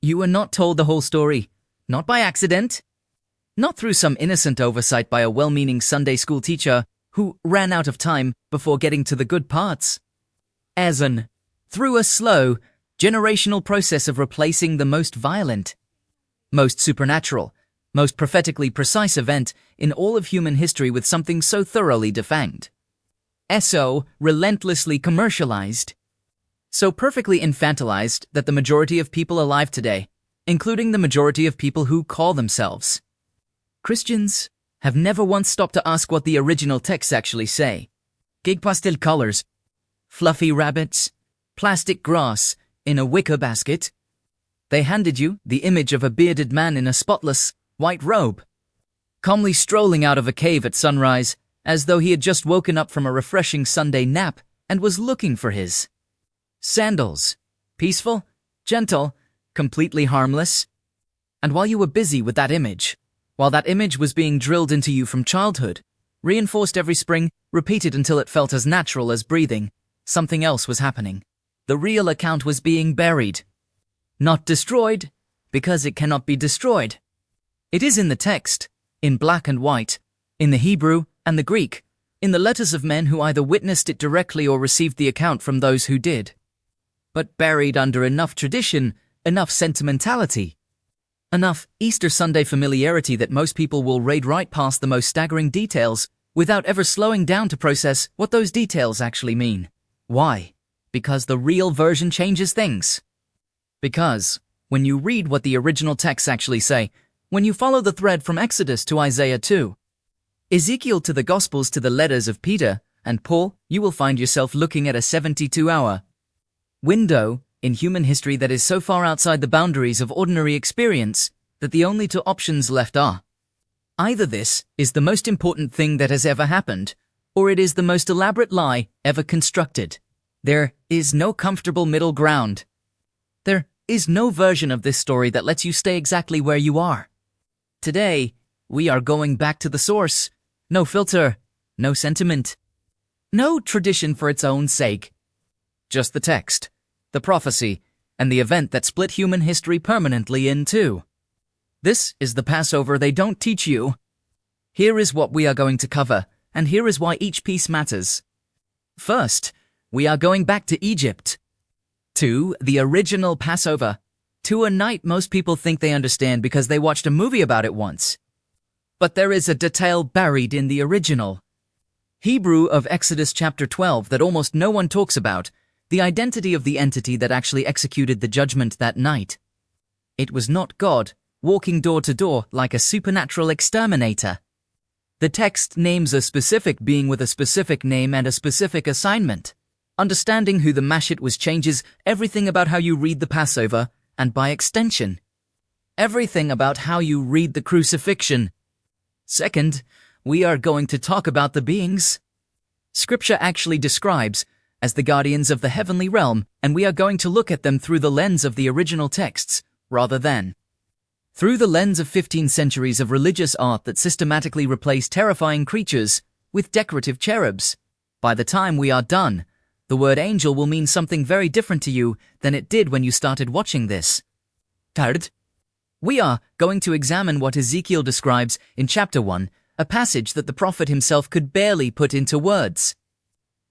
You were not told the whole story, not by accident, not through some innocent oversight by a well-meaning Sunday school teacher who ran out of time before getting to the good parts. As in, through a slow, generational process of replacing the most violent, most supernatural, most prophetically precise event in all of human history with something so thoroughly defanged, so relentlessly commercialized, so perfectly infantilized that the majority of people alive today, including the majority of people who call themselves Christians, have never once stopped to ask what the original texts actually say. Gig pastel colors, fluffy rabbits, plastic grass in a wicker basket. They handed you the image of a bearded man in a spotless, white robe, calmly strolling out of a cave at sunrise, as though he had just woken up from a refreshing Sunday nap and was looking for his sandals. Peaceful, gentle, completely harmless. And while you were busy with that image, while that image was being drilled into you from childhood, reinforced every spring, repeated until it felt as natural as breathing, something else was happening. The real account was being buried. Not destroyed, because it cannot be destroyed. It is in the text, in black and white, in the Hebrew and the Greek, in the letters of men who either witnessed it directly or received the account from those who did. But buried under enough tradition, enough sentimentality, enough Easter Sunday familiarity that most people will raid right past the most staggering details without ever slowing down to process what those details actually mean. Why? Because the real version changes things. Because, when you read what the original texts actually say, when you follow the thread from Exodus to Isaiah 2, Ezekiel to the Gospels to the letters of Peter and Paul, you will find yourself looking at a 72-hour window in human history that is so far outside the boundaries of ordinary experience that the only two options left are: either this is the most important thing that has ever happened, or it is the most elaborate lie ever constructed. There is no comfortable middle ground. There is no version of this story that lets you stay exactly where you are. Today, we are going back to the source. No filter, no sentiment, no tradition for its own sake. Just the text, the prophecy, and the event that split human history permanently in two. This is the Passover they don't teach you. Here is what we are going to cover, and here is why each piece matters. First, we are going back to Egypt. To the original Passover. To a night most people think they understand because they watched a movie about it once. But there is a detail buried in the original Hebrew of Exodus chapter 12 that almost no one talks about, the identity of the entity that actually executed the judgment that night. It was not God, walking door to door like a supernatural exterminator. The text names a specific being with a specific name and a specific assignment. Understanding who the Mashit was changes everything about how you read the Passover, and by extension, everything about how you read the crucifixion. Second, we are going to talk about the beings Scripture actually describes as the guardians of the heavenly realm, and we are going to look at them through the lens of the original texts, rather than through the lens of 15 centuries of religious art that systematically replaced terrifying creatures with decorative cherubs. By the time we are done, the word angel will mean something very different to you than it did when you started watching this. Third, we are going to examine what Ezekiel describes in chapter 1, a passage that the prophet himself could barely put into words.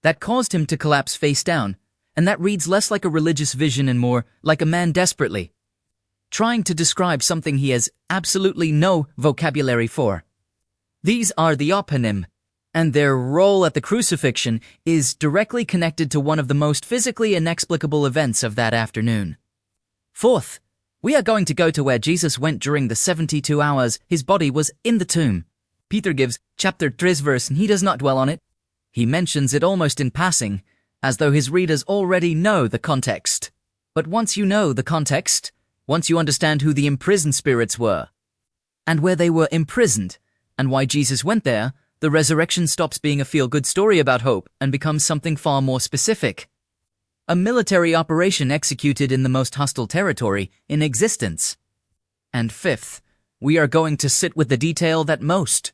That caused him to collapse face down, and that reads less like a religious vision and more like a man desperately trying to describe something he has absolutely no vocabulary for. These are the oponym, and their role at the crucifixion is directly connected to one of the most physically inexplicable events of that afternoon. Fourth, we are going to go to where Jesus went during the 72 hours his body was in the tomb. Peter gives chapter 3 verse and he does not dwell on it. He mentions it almost in passing, as though his readers already know the context. But once you know the context, once you understand who the imprisoned spirits were, and where they were imprisoned, and why Jesus went there, the resurrection stops being a feel-good story about hope and becomes something far more specific. A military operation executed in the most hostile territory in existence. And fifth, we are going to sit with the detail that most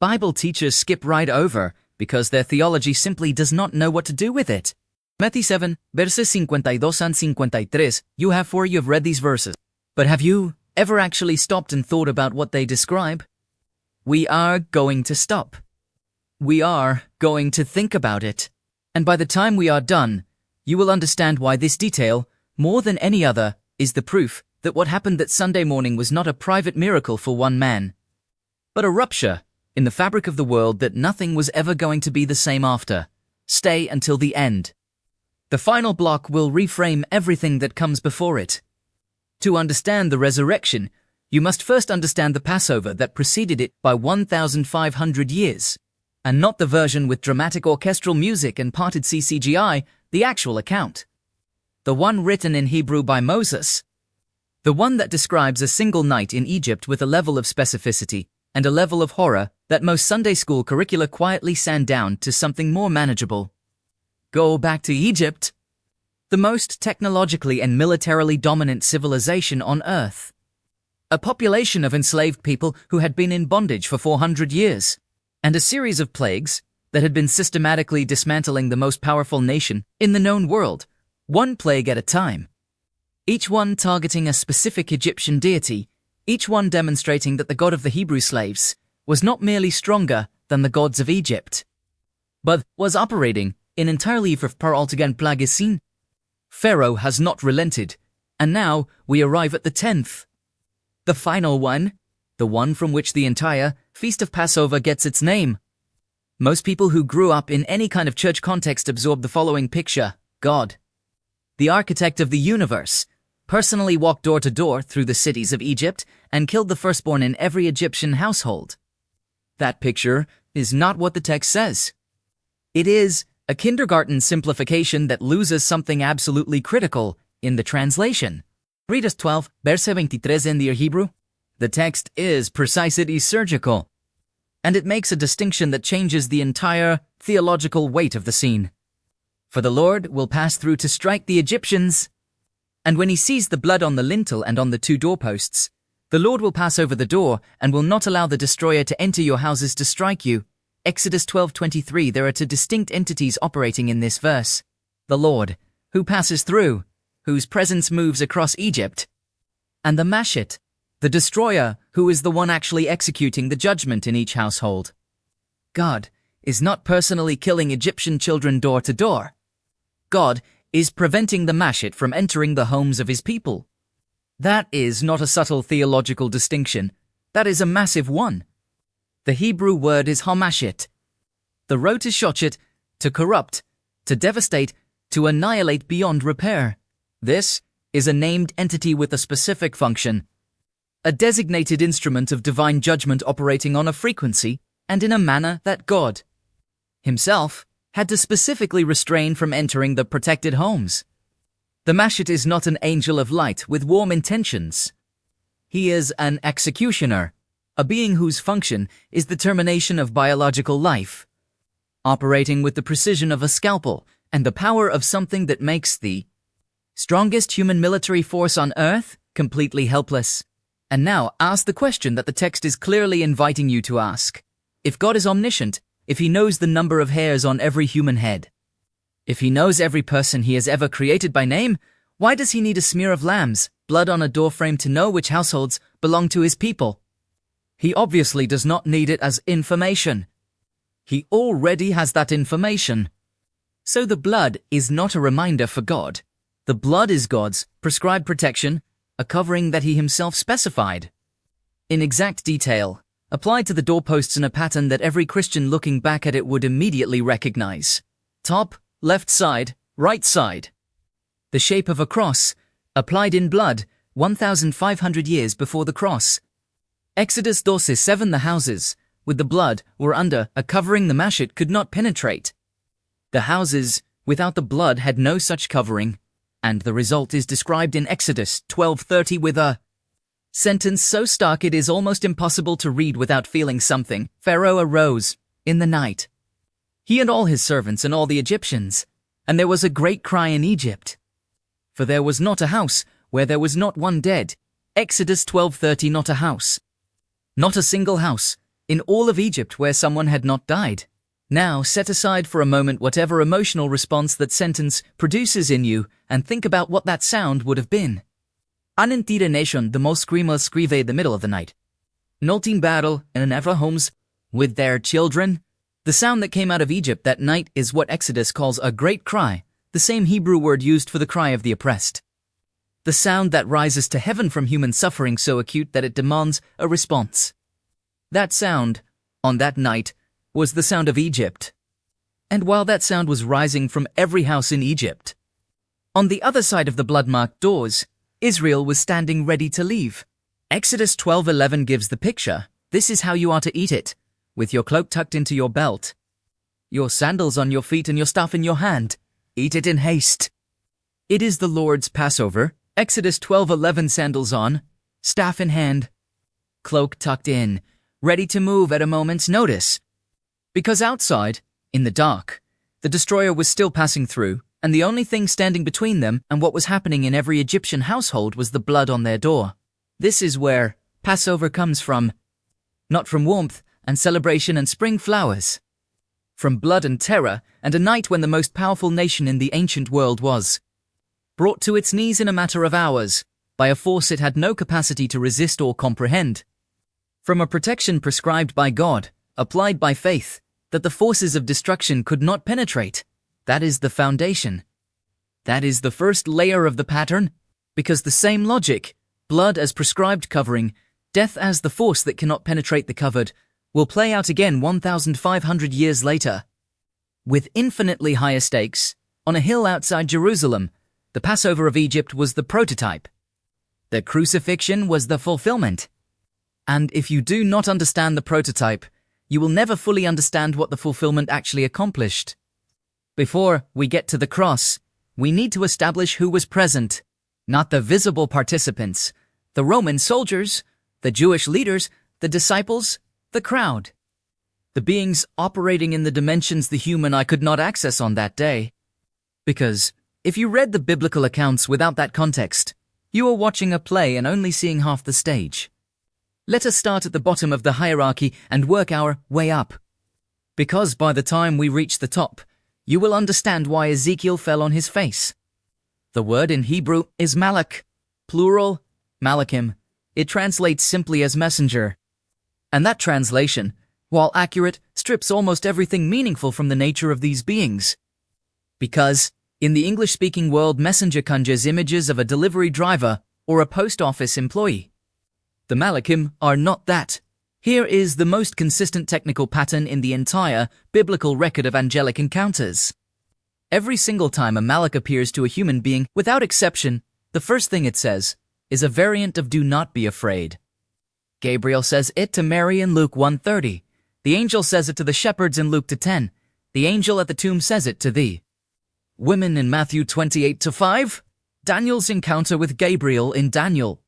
Bible teachers skip right over because their theology simply does not know what to do with it. Matthew 7, verses 52 and 53, you have read these verses. But have you ever actually stopped and thought about what they describe? We are going to stop. We are going to think about it. And by the time we are done, you will understand why this detail, more than any other, is the proof that what happened that Sunday morning was not a private miracle for one man, but a rupture in the fabric of the world that nothing was ever going to be the same after. Stay until the end. The final block will reframe everything that comes before it. To understand the resurrection, you must first understand the Passover that preceded it by 1,500 years, and not the version with dramatic orchestral music and parted CGI, the actual account. The one written in Hebrew by Moses. The one that describes a single night in Egypt with a level of specificity and a level of horror that most Sunday school curricula quietly sand down to something more manageable. Go back to Egypt, the most technologically and militarily dominant civilization on Earth. A population of enslaved people who had been in bondage for 400 years, and a series of plagues that had been systematically dismantling the most powerful nation in the known world, one plague at a time. Each one targeting a specific Egyptian deity, each one demonstrating that the God of the Hebrew slaves was not merely stronger than the gods of Egypt, but was operating in entirely altogether plaguesin. Pharaoh has not relented, and now we arrive at the 10th. The final one, the one from which the entire Feast of Passover gets its name. Most people who grew up in any kind of church context absorb the following picture: God, the architect of the universe, personally walked door to door through the cities of Egypt and killed the firstborn in every Egyptian household. That picture is not what the text says. It is a kindergarten simplification that loses something absolutely critical in the translation. Read us 12, verse 23 in the Hebrew. The text is precise, it is surgical, and it makes a distinction that changes the entire theological weight of the scene. For the Lord will pass through to strike the Egyptians, and when he sees the blood on the lintel and on the 2 doorposts, the Lord will pass over the door and will not allow the destroyer to enter your houses to strike you. Exodus 12:23. There are 2 distinct entities operating in this verse. The Lord, who passes through, whose presence moves across Egypt, and the Mashit, the destroyer, who is the one actually executing the judgment in each household. God is not personally killing Egyptian children door to door. God is preventing the Mashit from entering the homes of his people. That is not a subtle theological distinction. That is a massive one. The Hebrew word is hamashit. The root is shochet, to corrupt, to devastate, to annihilate beyond repair. This is a named entity with a specific function, a designated instrument of divine judgment operating on a frequency and in a manner that God himself had to specifically restrain from entering the protected homes. The Mashit is not an angel of light with warm intentions. He is an executioner, a being whose function is the termination of biological life, operating with the precision of a scalpel and the power of something that makes the strongest human military force on Earth completely helpless. And now ask the question that the text is clearly inviting you to ask. If God is omniscient, if he knows the number of hairs on every human head, if he knows every person he has ever created by name, why does he need a smear of lamb's blood on a doorframe to know which households belong to his people? He obviously does not need it as information. He already has that information. So the blood is not a reminder for God. The blood is God's prescribed protection, a covering that he himself specified in exact detail, applied to the doorposts in a pattern that every Christian looking back at it would immediately recognize. Top, left side, right side. The shape of a cross, applied in blood, 1,500 years before the cross. Exodus 12:7. The houses, with the blood, were under a covering the Mashit could not penetrate. The houses, without the blood, had no such covering, and the result is described in Exodus 12:30 with a sentence so stark it is almost impossible to read without feeling something. Pharaoh arose in the night, he and all his servants and all the Egyptians, and there was a great cry in Egypt. For there was not a house where there was not one dead. Exodus 12:30. Not a house. Not a single house in all of Egypt where someone had not died. Now set aside for a moment whatever emotional response that sentence produces in you and think about what that sound would have been. Anentire nation the most screamers scrive the middle of the night. Nolting battle in Ephra homes with their children. The sound that came out of Egypt that night is what Exodus calls a great cry, the same Hebrew word used for the cry of the oppressed. The sound that rises to heaven from human suffering so acute that it demands a response. That sound, on that night, was the sound of Egypt. And while that sound was rising from every house in Egypt, on the other side of the blood-marked doors, Israel was standing ready to leave. Exodus 12:11 gives the picture. This is how you are to eat it, with your cloak tucked into your belt, your sandals on your feet and your staff in your hand. Eat it in haste. It is the Lord's Passover. Exodus 12:11, sandals on, staff in hand, cloak tucked in, ready to move at a moment's notice. Because outside, in the dark, the destroyer was still passing through, and the only thing standing between them and what was happening in every Egyptian household was the blood on their door. This is where Passover comes from. Not from warmth and celebration and spring flowers. From blood and terror, and a night when the most powerful nation in the ancient world was brought to its knees in a matter of hours, by a force it had no capacity to resist or comprehend. From a protection prescribed by God, applied by faith, that the forces of destruction could not penetrate. That is the foundation. That is the first layer of the pattern, because the same logic, blood as prescribed covering, death as the force that cannot penetrate the covered, will play out again 1,500 years later. With infinitely higher stakes, on a hill outside Jerusalem, the Passover of Egypt was the prototype. The crucifixion was the fulfillment. And if you do not understand the prototype, you will never fully understand what the fulfillment actually accomplished. Before we get to the cross, we need to establish who was present, not the visible participants, the Roman soldiers, the Jewish leaders, the disciples, the crowd. The beings operating in the dimensions the human eye could not access on that day. Because if you read the biblical accounts without that context, you are watching a play and only seeing half the stage. Let us start at the bottom of the hierarchy and work our way up. Because by the time we reach the top, you will understand why Ezekiel fell on his face. The word in Hebrew is malach, plural, malachim. It translates simply as messenger. And that translation, while accurate, strips almost everything meaningful from the nature of these beings. Because in the English-speaking world, messenger conjures images of a delivery driver or a post office employee. The malachim are not that. Here is the most consistent technical pattern in the entire biblical record of angelic encounters. Every single time a malach appears to a human being, without exception, the first thing it says is a variant of "do not be afraid." Gabriel says it to Mary in Luke 1:30. The angel says it to the shepherds in Luke 10. The angel at the tomb says it to the women in Matthew 28:5. Daniel's encounter with Gabriel in Daniel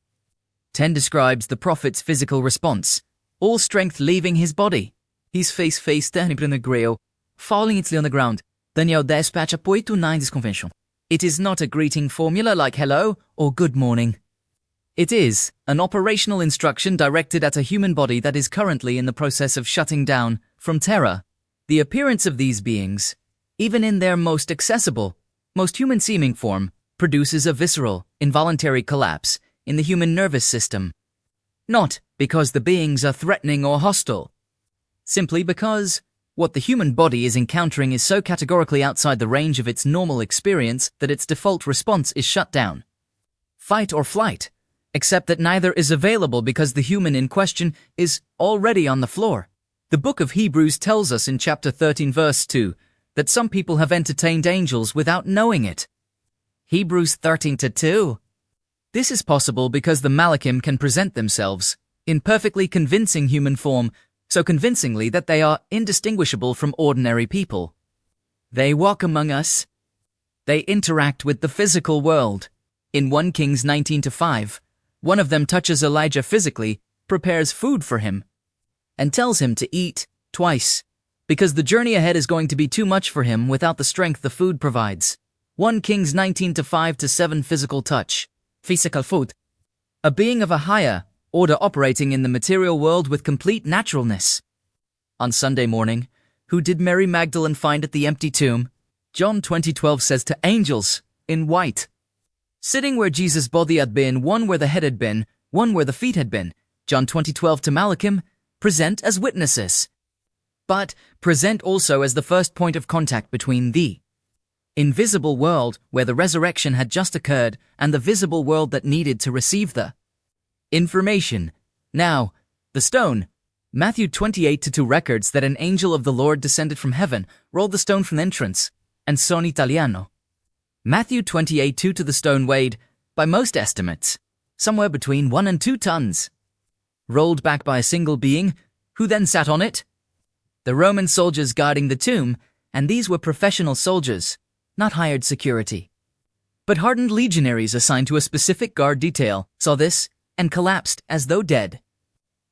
10 describes the prophet's physical response, all strength leaving his body. His face turning in the grail, falling instantly on the ground. Daniel 10:8-9 convention. It is not a greeting formula like hello or good morning. It is an operational instruction directed at a human body that is currently in the process of shutting down from terror. The appearance of these beings, even in their most accessible, most human-seeming form, produces a visceral, involuntary collapse in the human nervous system. Not because the beings are threatening or hostile, simply because what the human body is encountering is so categorically outside the range of its normal experience that its default response is shut down. Fight or flight, except that neither is available because the human in question is already on the floor. The book of Hebrews tells us in chapter 13 verse 2 that some people have entertained angels without knowing it. Hebrews 13:2. This is possible because the malachim can present themselves in perfectly convincing human form, so convincingly that they are indistinguishable from ordinary people. They walk among us. They interact with the physical world. In 1 Kings 19:5, one of them touches Elijah physically, prepares food for him, and tells him to eat twice, because the journey ahead is going to be too much for him without the strength the food provides. 1 Kings 19:5-7 physical touch. Physical food. A being of a higher order operating in the material world with complete naturalness. On Sunday morning, who did Mary Magdalene find at the empty tomb? John 20:12 says to angels in white. sitting where Jesus' body had been, one where the head had been, one where the feet had been. John 20:12 to Malachim, present as witnesses. But present also as the first point of contact between the invisible world where the resurrection had just occurred and the visible world that needed to receive the information. Now, the stone. Matthew 28:2 records that an angel of the Lord descended from heaven, rolled the stone from the entrance, and son italiano. Matthew 28:2 to the stone weighed, by most estimates, somewhere between 1 and 2 tons. Rolled back by a single being, who then sat on it? The Roman soldiers guarding the tomb, and these were professional soldiers, not hired security. But hardened legionaries assigned to a specific guard detail saw this and collapsed as though dead.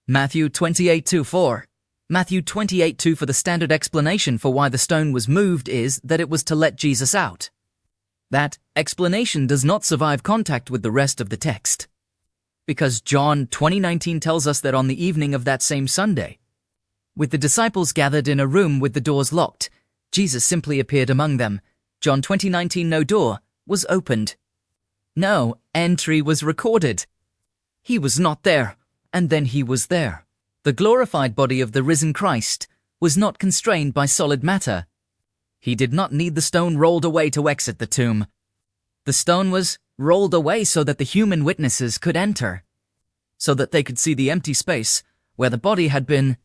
Matthew 28:2-4. Matthew 28:2 for the standard explanation for why the stone was moved is that it was to let Jesus out. That explanation does not survive contact with the rest of the text. Because John 20:19 tells us that on the evening of that same Sunday, with the disciples gathered in a room with the doors locked, Jesus simply appeared among them. John 20:19, no door was opened. No entry was recorded. He was not there, and then he was there. The glorified body of the risen Christ was not constrained by solid matter. He did not need the stone rolled away to exit the tomb. The stone was rolled away so that the human witnesses could enter, so that they could see the empty space where the body had been,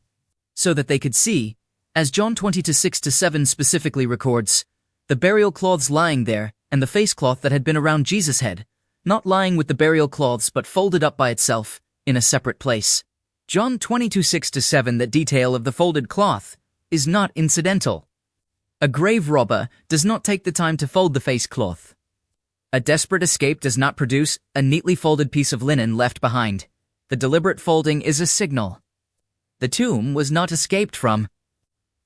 so that they could see, as John 20:6-7 specifically records, the burial cloths lying there and the face cloth that had been around Jesus' head, not lying with the burial cloths but folded up by itself in a separate place. John 22:6-7, that detail of the folded cloth is not incidental. A grave robber does not take the time to fold the face cloth. A desperate escape does not produce a neatly folded piece of linen left behind. The deliberate folding is a signal. The tomb was not escaped from.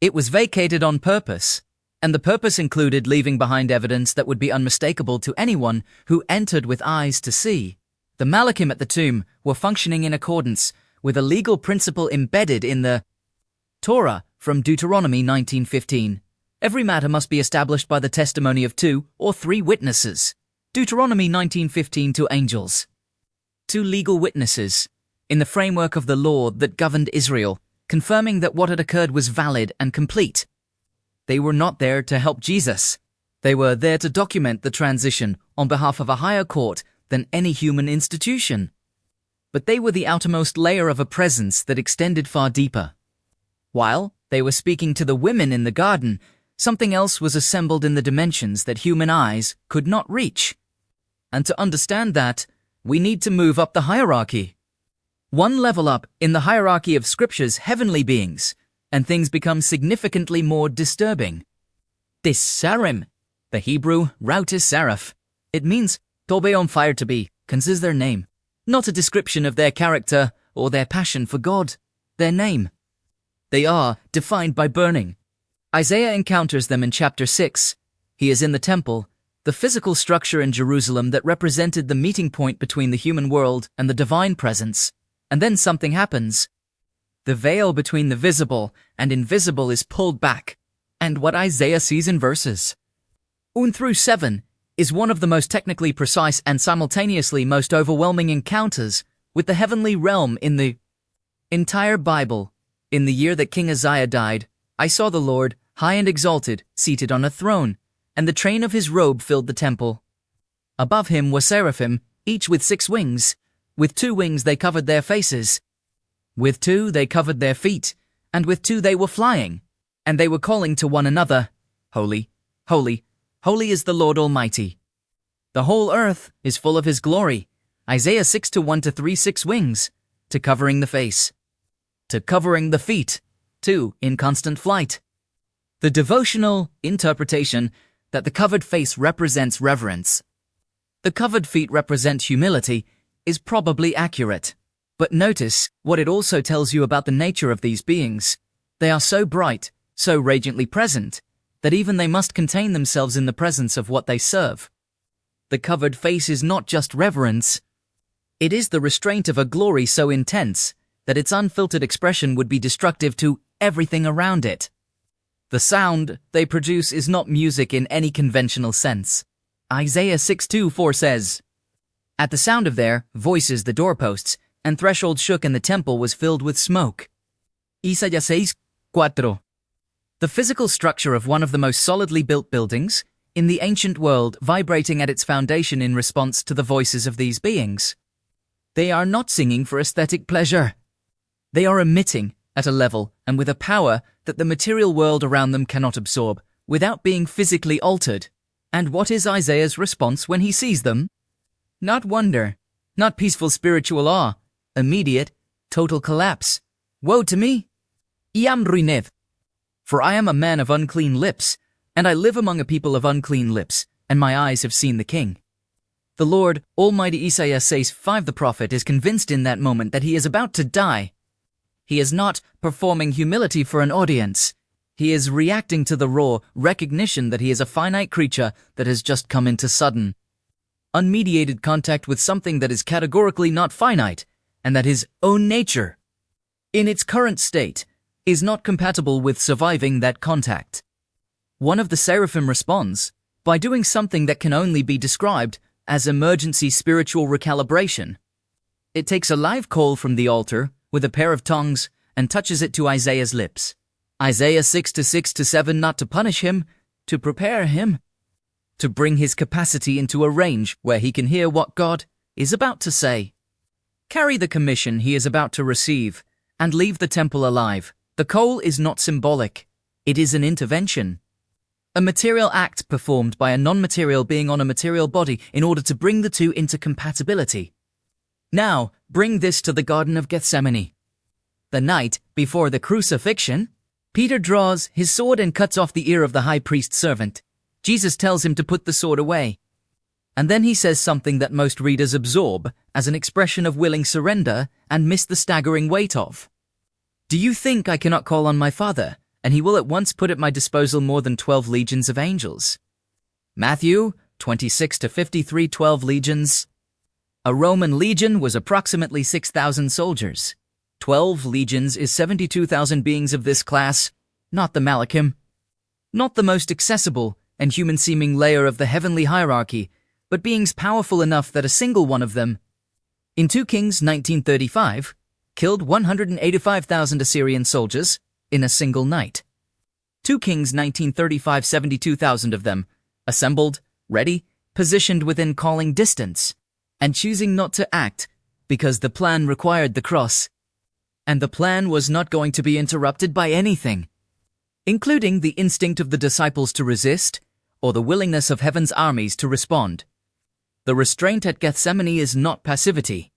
It was vacated on purpose, and the purpose included leaving behind evidence that would be unmistakable to anyone who entered with eyes to see. The Malachim at the tomb were functioning in accordance with a legal principle embedded in the Torah from Deuteronomy 19:15. Every matter must be established by the testimony of 2 or 3 witnesses. Deuteronomy 19:15 to angels. 2 legal witnesses in the framework of the law that governed Israel, confirming that what had occurred was valid and complete. They were not there to help Jesus. They were there to document the transition on behalf of a higher court than any human institution. But they were the outermost layer of a presence that extended far deeper. While they were speaking to the women in the garden, something else was assembled in the dimensions that human eyes could not reach. And to understand that, we need to move up the hierarchy. One level up in the hierarchy of Scripture's heavenly beings, and things become significantly more disturbing. This Sarim, the Hebrew root is Saraph. It means to be on fire, to be, is their name, not a description of their character or their passion for God, their name. They are defined by burning. Isaiah encounters them in chapter 6. He is in the temple, the physical structure in Jerusalem that represented the meeting point between the human world and the divine presence. And then something happens. The veil between the visible and invisible is pulled back, and what Isaiah sees in verses 1 through 7 is one of the most technically precise and simultaneously most overwhelming encounters with the heavenly realm in the entire Bible. In the year that King Uzziah died, I saw the Lord, high and exalted, seated on a throne, and the train of his robe filled the temple. Above him were seraphim, each with 6 wings. With 2 wings they covered their faces. With 2 they covered their feet, and with 2 they were flying. And they were calling to one another, Holy, holy, holy is the Lord Almighty. The whole earth is full of his glory. Isaiah 6:1-3, 6 wings, to covering the face, to covering the feet, 2 in constant flight. The devotional interpretation that the covered face represents reverence, the covered feet represent humility, is probably accurate. But notice what it also tells you about the nature of these beings. They are so bright, so radiantly present, that even they must contain themselves in the presence of what they serve. The covered face is not just reverence. It is the restraint of a glory so intense that its unfiltered expression would be destructive to everything around it. The sound they produce is not music in any conventional sense. Isaiah 6:2-4 says, At the sound of their voices, the doorposts and threshold shook, and the temple was filled with smoke. Isaías 6:4. The physical structure of one of the most solidly built buildings in the ancient world vibrating at its foundation in response to the voices of these beings. They are not singing for aesthetic pleasure. They are emitting at a level and with a power that the material world around them cannot absorb without being physically altered. And what is Isaiah's response when he sees them? Not wonder, not peaceful spiritual awe, immediate, total collapse. Woe to me! Iam ruinev. For I am a man of unclean lips, and I live among a people of unclean lips, and my eyes have seen the King. The Lord, Almighty. Isaiah 6:5. The prophet is convinced in that moment that he is about to die. He is not performing humility for an audience. He is reacting to the raw recognition that he is a finite creature that has just come into sudden, unmediated contact with something that is categorically not finite, and that his own nature, in its current state, is not compatible with surviving that contact. One of the seraphim responds by doing something that can only be described as emergency spiritual recalibration. It takes a live coal from the altar with a pair of tongs and touches it to Isaiah's lips. Isaiah 6:6-7. Not to punish him, to prepare him, to bring his capacity into a range where he can hear what God is about to say. Carry the commission he is about to receive, and leave the temple alive. The coal is not symbolic. It is an intervention. A material act performed by a non-material being on a material body in order to bring the two into compatibility. Now, bring this to the Garden of Gethsemane. The night before the crucifixion, Peter draws his sword and cuts off the ear of the high priest's servant. Jesus tells him to put the sword away. And then he says something that most readers absorb as an expression of willing surrender and miss the staggering weight of. Do you think I cannot call on my Father, and he will at once put at my disposal more than 12 legions of angels? Matthew 26-53. 12 legions. A Roman legion was approximately 6,000 soldiers. 12 legions is 72,000 beings of this class, not the Malachim. Not the most accessible and human-seeming layer of the heavenly hierarchy, but beings powerful enough that a single one of them, in 2 Kings 19:35, killed 185,000 Assyrian soldiers in a single night. 2 Kings 19:35, 72,000 of them, assembled, ready, positioned within calling distance, and choosing not to act because the plan required the cross. And the plan was not going to be interrupted by anything, including the instinct of the disciples to resist, or the willingness of heaven's armies to respond. The restraint at Gethsemane is not passivity.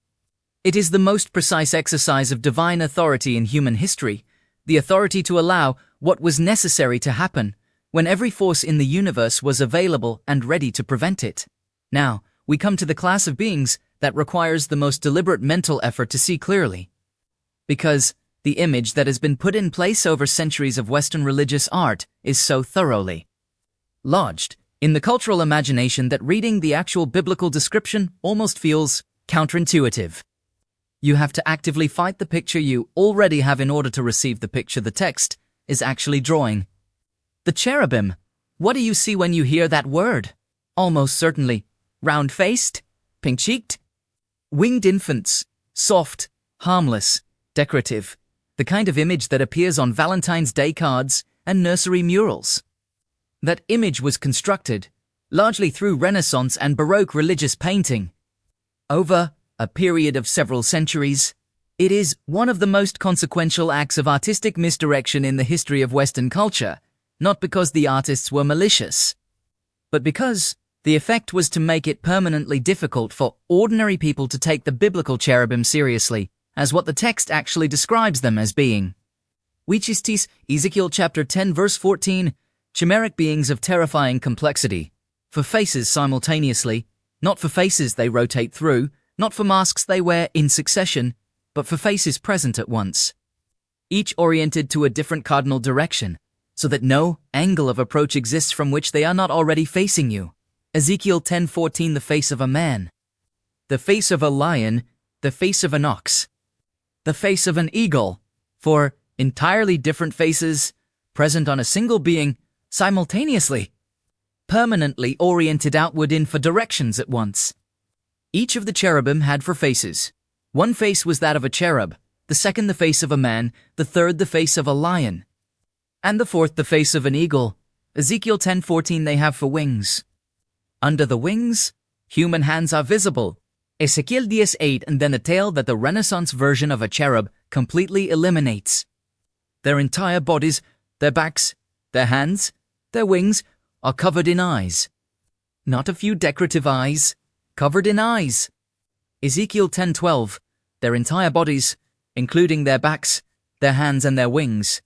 It is the most precise exercise of divine authority in human history, the authority to allow what was necessary to happen when every force in the universe was available and ready to prevent it. Now, we come to the class of beings that requires the most deliberate mental effort to see clearly. Because the image that has been put in place over centuries of Western religious art is so thoroughly lodged in the cultural imagination that reading the actual biblical description almost feels counterintuitive. You have to actively fight the picture you already have in order to receive the picture the text is actually drawing. The cherubim. What do you see when you hear that word? Almost certainly round-faced, pink-cheeked, winged infants, soft, harmless, decorative, the kind of image that appears on Valentine's Day cards and nursery murals. That image was constructed, largely through Renaissance and Baroque religious painting. Over a period of several centuries, it is one of the most consequential acts of artistic misdirection in the history of Western culture, not because the artists were malicious, but because the effect was to make it permanently difficult for ordinary people to take the biblical cherubim seriously as what the text actually describes them as being. Wichistis, Ezekiel chapter 10 verse 14, chimeric beings of terrifying complexity, for faces simultaneously, not for faces they rotate through, not for masks they wear in succession, but for faces present at once, each oriented to a different cardinal direction, so that no angle of approach exists from which they are not already facing you. Ezekiel 10:14, the face of a man, the face of a lion, the face of an ox, the face of an eagle, for entirely different faces, present on a single being, simultaneously, permanently oriented outward in 4 directions at once. Each of the cherubim had 4 faces. One face was that of a cherub, the second the face of a man, the third the face of a lion, and the fourth the face of an eagle. Ezekiel 10:14 they have 4 wings. Under the wings, human hands are visible. Ezekiel 10:8 and then a tail that the Renaissance version of a cherub completely eliminates. Their entire bodies, their backs, their hands, their wings are covered in eyes. Not a few decorative eyes, covered in eyes. Ezekiel 10:12, their entire bodies, including their backs, their hands and their wings,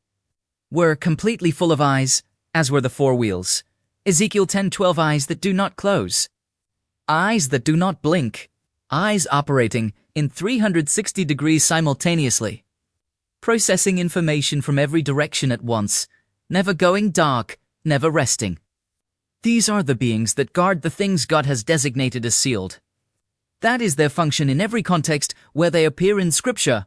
were completely full of eyes, as were the 4 wheels. Ezekiel 10:12 eyes that do not close. Eyes that do not blink. Eyes operating in 360 degrees simultaneously. Processing information from every direction at once, never going dark, never resting. These are the beings that guard the things God has designated as sealed. That is their function in every context where they appear in Scripture.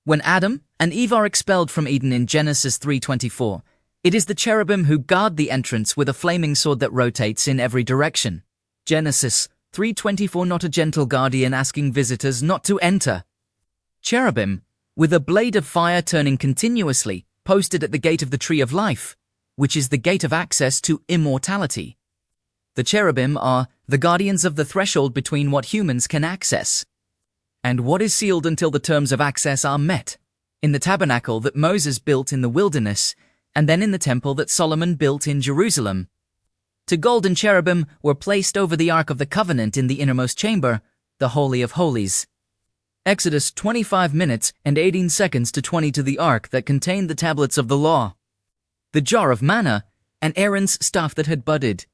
When Adam and Eve are expelled from Eden in Genesis 3:24, it is the cherubim who guard the entrance with a flaming sword that rotates in every direction. Genesis 3:24 not a gentle guardian asking visitors not to enter. Cherubim, with a blade of fire turning continuously, posted at the gate of the tree of life, which is the gate of access to immortality. The cherubim are the guardians of the threshold between what humans can access and what is sealed until the terms of access are met. In the tabernacle that Moses built in the wilderness, and then in the temple that Solomon built in Jerusalem. 2 golden cherubim were placed over the Ark of the Covenant in the innermost chamber, the Holy of Holies. Exodus 25 minutes and 18 seconds to 20 to the ark that contained the tablets of the law, the jar of manna, and Aaron's staff that had budded.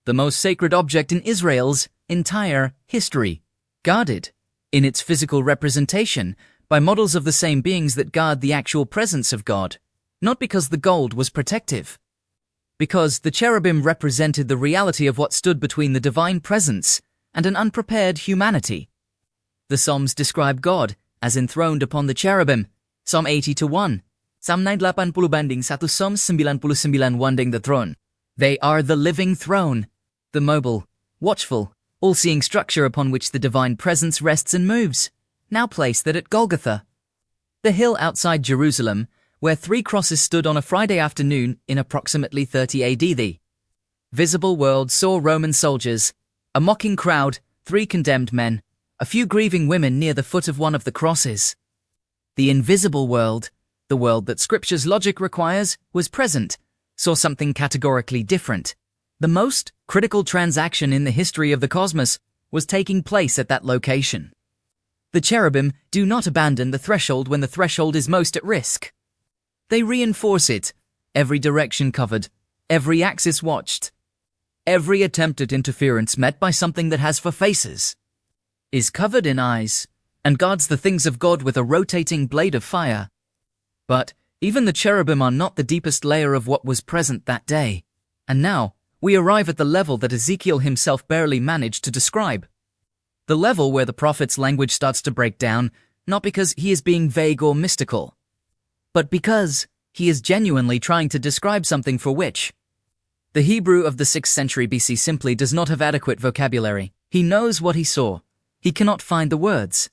The most sacred object in Israel's entire history, guarded, in its physical representation, by models of the same beings that guard the actual presence of God, not because the gold was protective, because the cherubim represented the reality of what stood between the divine presence and an unprepared humanity. The Psalms describe God as enthroned upon the cherubim. Psalm 80:1. Psalm 980 banding 1 Psalm 99 wanding the throne. They are the living throne, the mobile, watchful, all-seeing structure upon which the divine presence rests and moves, now placed that at Golgotha, the hill outside Jerusalem, where 3 crosses stood on a Friday afternoon in approximately 30 AD. The visible world saw Roman soldiers, a mocking crowd, 3 condemned men, a few grieving women near the foot of one of the crosses. The invisible world, the world that Scripture's logic requires, was present, saw something categorically different. The most critical transaction in the history of the cosmos was taking place at that location. The cherubim do not abandon the threshold when the threshold is most at risk. They reinforce it, every direction covered, every axis watched, every attempt at interference met by something that has 4 faces, is covered in eyes, and guards the things of God with a rotating blade of fire. But even the cherubim are not the deepest layer of what was present that day. And now, we arrive at the level that Ezekiel himself barely managed to describe. The level where the prophet's language starts to break down, not because he is being vague or mystical, but because he is genuinely trying to describe something for which the Hebrew of the 6th century BC simply does not have adequate vocabulary. He knows what he saw. He cannot find the words.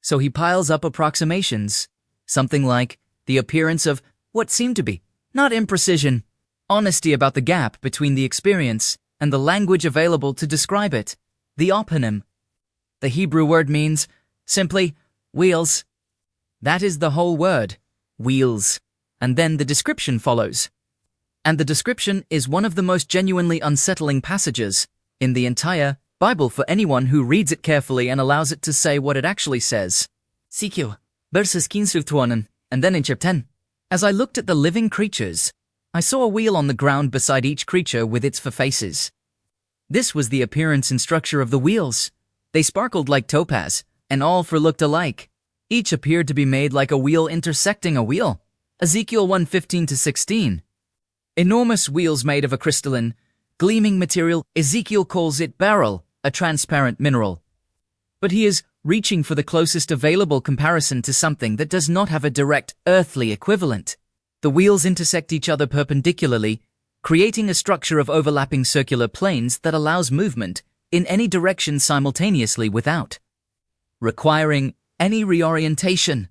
So he piles up approximations, something like the appearance of what seemed to be, not imprecision, honesty about the gap between the experience and the language available to describe it, the oponym. The Hebrew word means, simply, wheels. That is the whole word, wheels. And then the description follows. And the description is one of the most genuinely unsettling passages in the entire Bible for anyone who reads it carefully and allows it to say what it actually says. Ezekiel, verses 15-20, and then in chapter 10. As I looked at the living creatures, I saw a wheel on the ground beside each creature with its 4 faces. This was the appearance and structure of the wheels. They sparkled like topaz, and all 4 looked alike. Each appeared to be made like a wheel intersecting a wheel. Ezekiel 1:15-16. Enormous wheels made of a crystalline, gleaming material. Ezekiel calls it beryl, a transparent mineral. But he is reaching for the closest available comparison to something that does not have a direct earthly equivalent. The wheels intersect each other perpendicularly, creating a structure of overlapping circular planes that allows movement in any direction simultaneously without requiring any reorientation.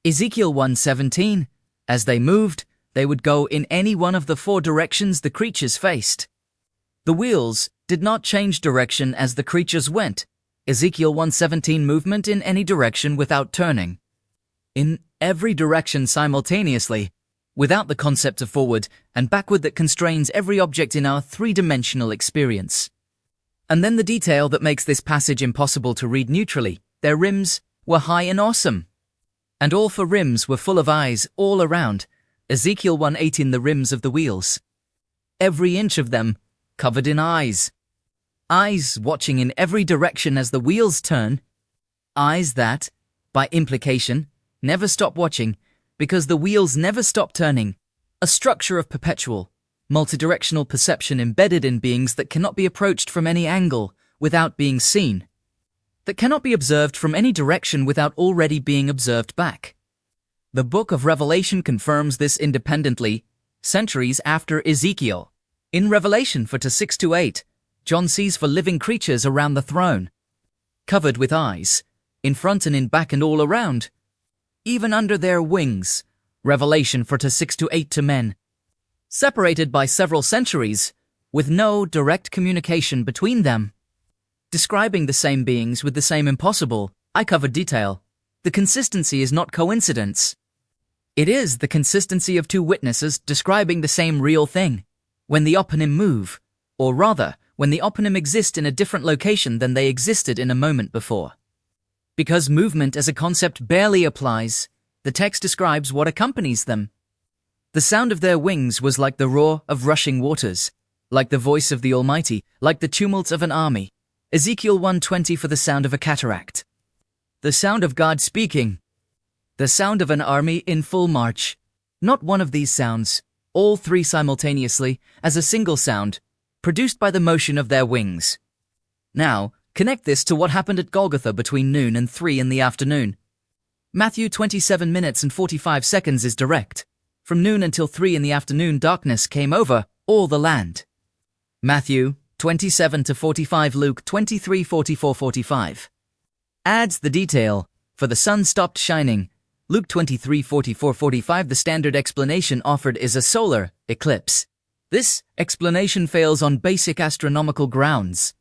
Ezekiel 1:17, as they moved, they would go in any one of the 4 directions the creatures faced. The wheels did not change direction as the creatures went. Ezekiel 1:17 movement in any direction without turning. In every direction simultaneously, without the concept of forward and backward that constrains every object in our 3-dimensional experience. And then the detail that makes this passage impossible to read neutrally. Their rims were high and awesome. And all 4 rims were full of eyes all around. Ezekiel 1:18 the rims of the wheels. Every inch of them covered in eyes. Eyes watching in every direction as the wheels turn. Eyes that, by implication, never stop watching because the wheels never stop turning. A structure of perpetual, multidirectional perception embedded in beings that cannot be approached from any angle without being seen. That cannot be observed from any direction without already being observed back. The book of Revelation confirms this independently, centuries after Ezekiel. In Revelation 4:6-8, John sees 4 living creatures around the throne, covered with eyes, in front and in back and all around, even under their wings. Revelation 4:6-8 to men, separated by several centuries, with no direct communication between them. Describing the same beings with the same impossible, I covered detail. The consistency is not coincidence. It is the consistency of 2 witnesses describing the same real thing. When the oponym move, or rather, when the oponym exist in a different location than they existed in a moment before. Because movement as a concept barely applies, the text describes what accompanies them. The sound of their wings was like the roar of rushing waters, like the voice of the Almighty, like the tumult of an army. Ezekiel 1:20 for the sound of a cataract. The sound of God speaking. The sound of an army in full march. Not one of these sounds, all 3 simultaneously, as a single sound, produced by the motion of their wings. Now, connect this to what happened at Golgotha between noon and 3 in the afternoon. Matthew 27 minutes and 45 seconds is direct. From noon until 3 in the afternoon, darkness came over all the land. Matthew 27-45, Luke 23:44-45. Adds the detail, for the sun stopped shining. Luke 23:44-45. The standard explanation offered is a solar eclipse. This explanation fails on basic astronomical grounds.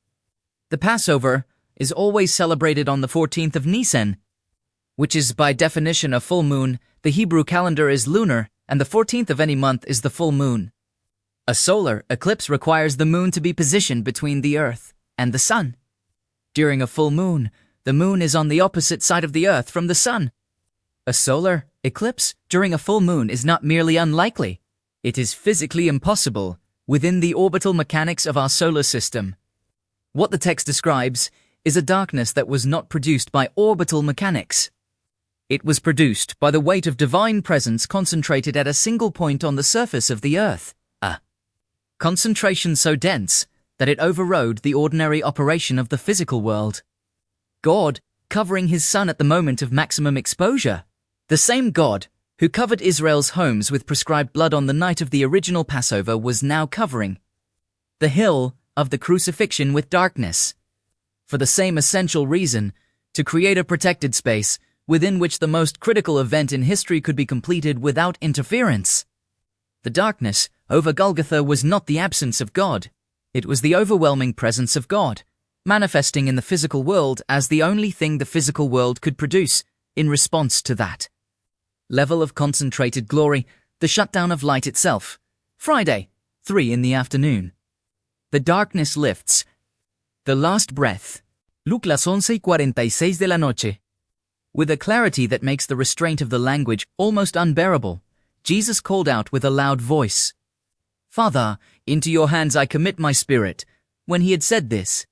The Passover is always celebrated on the 14th of Nisan, which is by definition a full moon. The Hebrew calendar is lunar, and the 14th of any month is the full moon. A solar eclipse requires the moon to be positioned between the earth and the sun. During a full moon, the moon is on the opposite side of the earth from the sun. A solar eclipse during a full moon is not merely unlikely. It is physically impossible within the orbital mechanics of our solar system. What the text describes is a darkness that was not produced by orbital mechanics. It was produced by the weight of divine presence concentrated at a single point on the surface of the earth. A concentration so dense that it overrode the ordinary operation of the physical world. God covering his son at the moment of maximum exposure. The same God who covered Israel's homes with prescribed blood on the night of the original Passover was now covering the hill of the crucifixion with darkness. For the same essential reason, to create a protected space within which the most critical event in history could be completed without interference. The darkness over Golgotha was not the absence of God. It was the overwhelming presence of God, manifesting in the physical world as the only thing the physical world could produce in response to that level of concentrated glory, the shutdown of light itself. Friday, 3 in the afternoon. The darkness lifts. The last breath. Luke las 11:46 de la noche. With a clarity that makes the restraint of the language almost unbearable, Jesus called out with a loud voice, "Father, into your hands I commit my spirit." When he had said this,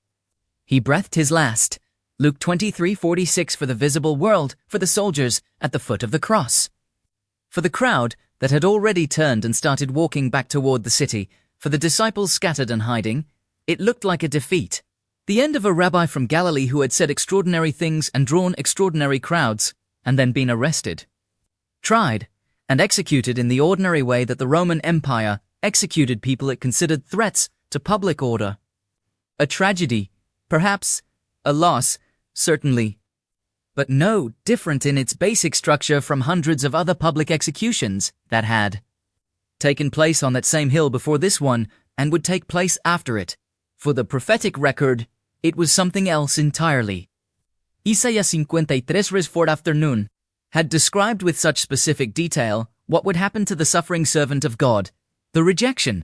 he breathed his last. Luke 23:46 for the visible world, for the soldiers at the foot of the cross. For the crowd that had already turned and started walking back toward the city, for the disciples scattered and hiding, it looked like a defeat. The end of a rabbi from Galilee who had said extraordinary things and drawn extraordinary crowds, and then been arrested, tried, and executed in the ordinary way that the Roman Empire executed people it considered threats to public order. A tragedy Perhaps a loss, certainly. But no different in its basic structure from hundreds of other public executions that had taken place on that same hill before this one and would take place after it. For the prophetic record, it was something else entirely. Isaiah 53 for afternoon had described with such specific detail what would happen to the suffering servant of God, the rejection,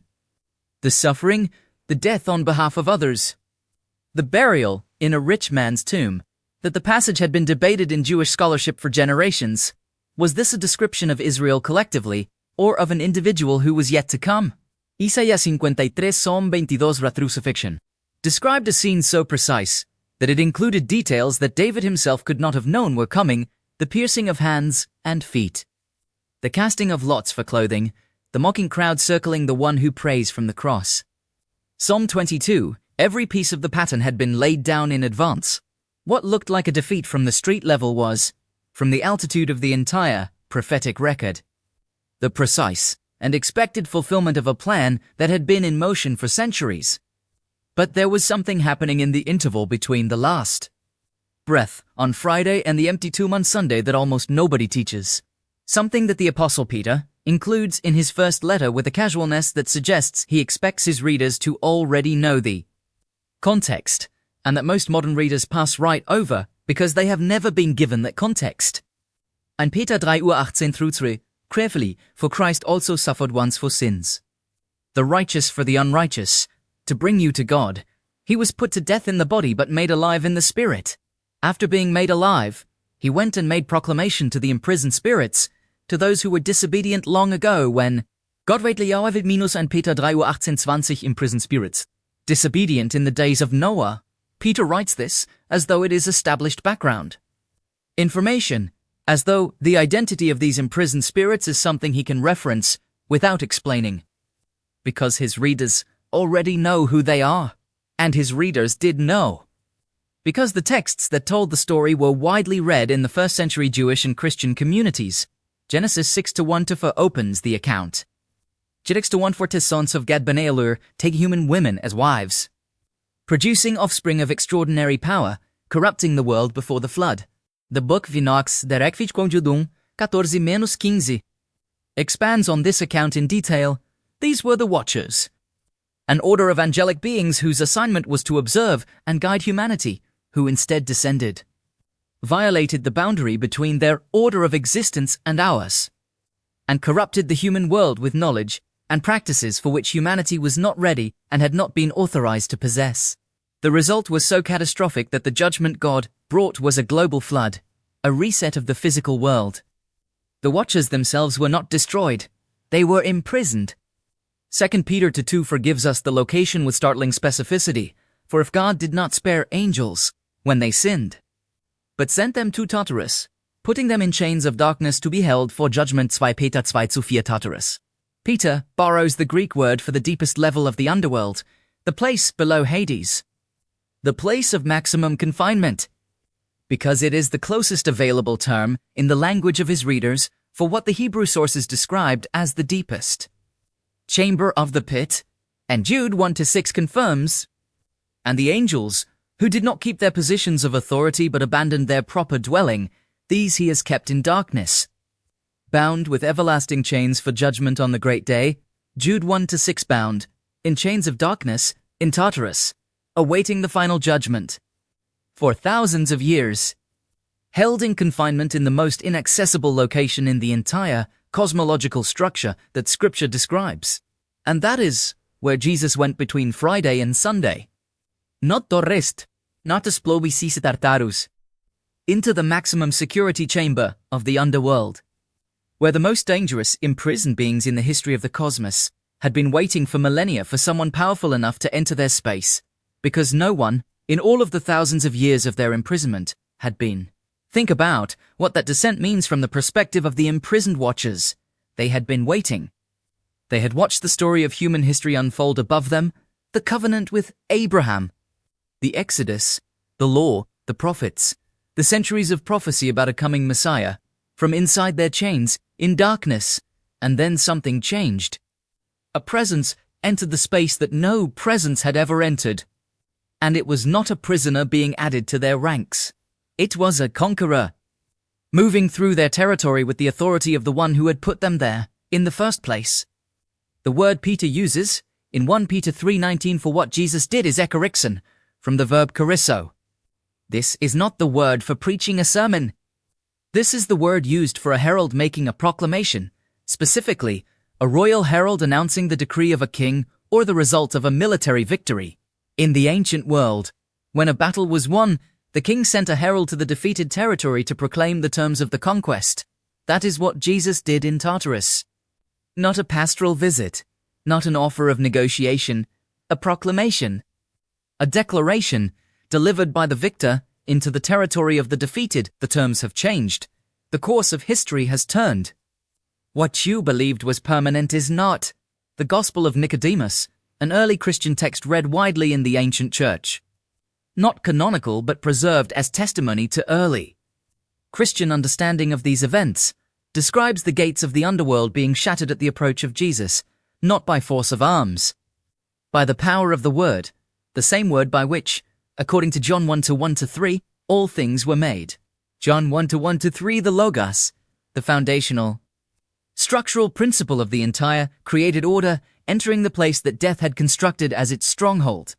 the suffering, the death on behalf of others, the burial in a rich man's tomb. That the passage had been debated in Jewish scholarship for generations. Was this a description of Israel collectively, or of an individual who was yet to come? Isaiah 53 Psalm 22 la crucifixion described a scene so precise that it included details that David himself could not have known were coming: the piercing of hands and feet, the casting of lots for clothing, the mocking crowd circling the one who prays from the cross. Psalm 22, every piece of the pattern had been laid down in advance. What looked like a defeat from the street level was, from the altitude of the entire prophetic record, the precise and expected fulfillment of a plan that had been in motion for centuries. But there was something happening in the interval between the last breath on Friday and the empty tomb on Sunday that almost nobody teaches. Something that the Apostle Peter includes in his first letter with a casualness that suggests he expects his readers to already know the context, and that most modern readers pass right over because they have never been given that context. And Peter 3:18-3, carefully, for Christ also suffered once for sins, the righteous for the unrighteous, to bring you to God. He was put to death in the body but made alive in the spirit. After being made alive, he went and made proclamation to the imprisoned spirits, to those who were disobedient long ago when Gott redlich auerwit minus ein Peter 3:18-20 imprisoned spirits, disobedient in the days of Noah. Peter writes this as though it is established background information, as though the identity of these imprisoned spirits is something he can reference without explaining, because his readers already know who they are, and his readers did know, because the texts that told the story were widely read in the first century Jewish and Christian communities. Genesis 6:1-4 opens the account. Genesis 1:4 sons of Gad b'nai Elur take human women as wives, producing offspring of extraordinary power, corrupting the world before the flood. The book Vinox Derek com Judum 14-15 expands on this account in detail. These were the Watchers, an order of angelic beings whose assignment was to observe and guide humanity, who instead descended, violated the boundary between their order of existence and ours, and corrupted the human world with knowledge and practices for which humanity was not ready and had not been authorized to possess. The result was so catastrophic that the judgment God brought was a global flood, a reset of the physical world. The Watchers themselves were not destroyed. They were imprisoned. 2 Peter 2 forgives us the location with startling specificity, for if God did not spare angels when they sinned, but sent them to Tartarus, putting them in chains of darkness to be held for judgment 2 Peter 2:4 Tartarus. Peter borrows the Greek word for the deepest level of the underworld, the place below Hades, the place of maximum confinement, because it is the closest available term in the language of his readers for what the Hebrew sources described as the deepest chamber of the pit, and Jude 1-6 confirms, and the angels, who did not keep their positions of authority but abandoned their proper dwelling, these he has kept in darkness, bound with everlasting chains for judgment on the great day. Jude 1-6 bound, in chains of darkness, in Tartarus, awaiting the final judgment, for thousands of years, held in confinement in the most inaccessible location in the entire cosmological structure that Scripture describes. And that is where Jesus went between Friday and Sunday. Not to rest, not to splobisise tartarus, into the maximum security chamber of the underworld, where the most dangerous, imprisoned beings in the history of the cosmos had been waiting for millennia for someone powerful enough to enter their space, because no one, in all of the thousands of years of their imprisonment, had been. Think about what that descent means from the perspective of the imprisoned Watchers. They had been waiting. They had watched the story of human history unfold above them, the covenant with Abraham, the Exodus, the law, the prophets, the centuries of prophecy about a coming Messiah, from inside their chains, in darkness, and then something changed. A presence entered the space that no presence had ever entered, And it was not a prisoner being added to their ranks. It was a conqueror, moving through their territory with the authority of the one who had put them there in the first place. The word Peter uses in 1 Peter 3:19 for what Jesus did is ekarixon, from the verb charisso. This is not the word for preaching a sermon. This is the word used for a herald making a proclamation, specifically a royal herald announcing the decree of a king or the result of a military victory. In the ancient world, when a battle was won, the king sent a herald to the defeated territory to proclaim the terms of the conquest. That is what Jesus did in Tartarus. Not a pastoral visit, not an offer of negotiation, a proclamation, a declaration delivered by the victor into the territory of the defeated. The terms have changed. The course of history has turned. What you believed was permanent is not. The Gospel of Nicodemus, an early Christian text read widely in the ancient church. Not canonical but preserved as testimony to early Christian understanding of these events, describes the gates of the underworld being shattered at the approach of Jesus, not by force of arms, by the power of the word, the same word by which, according to John 1:1-3, all things were made. John 1:1-3, the Logos, the foundational, structural principle of the entire created order, entering the place that death had constructed as its stronghold,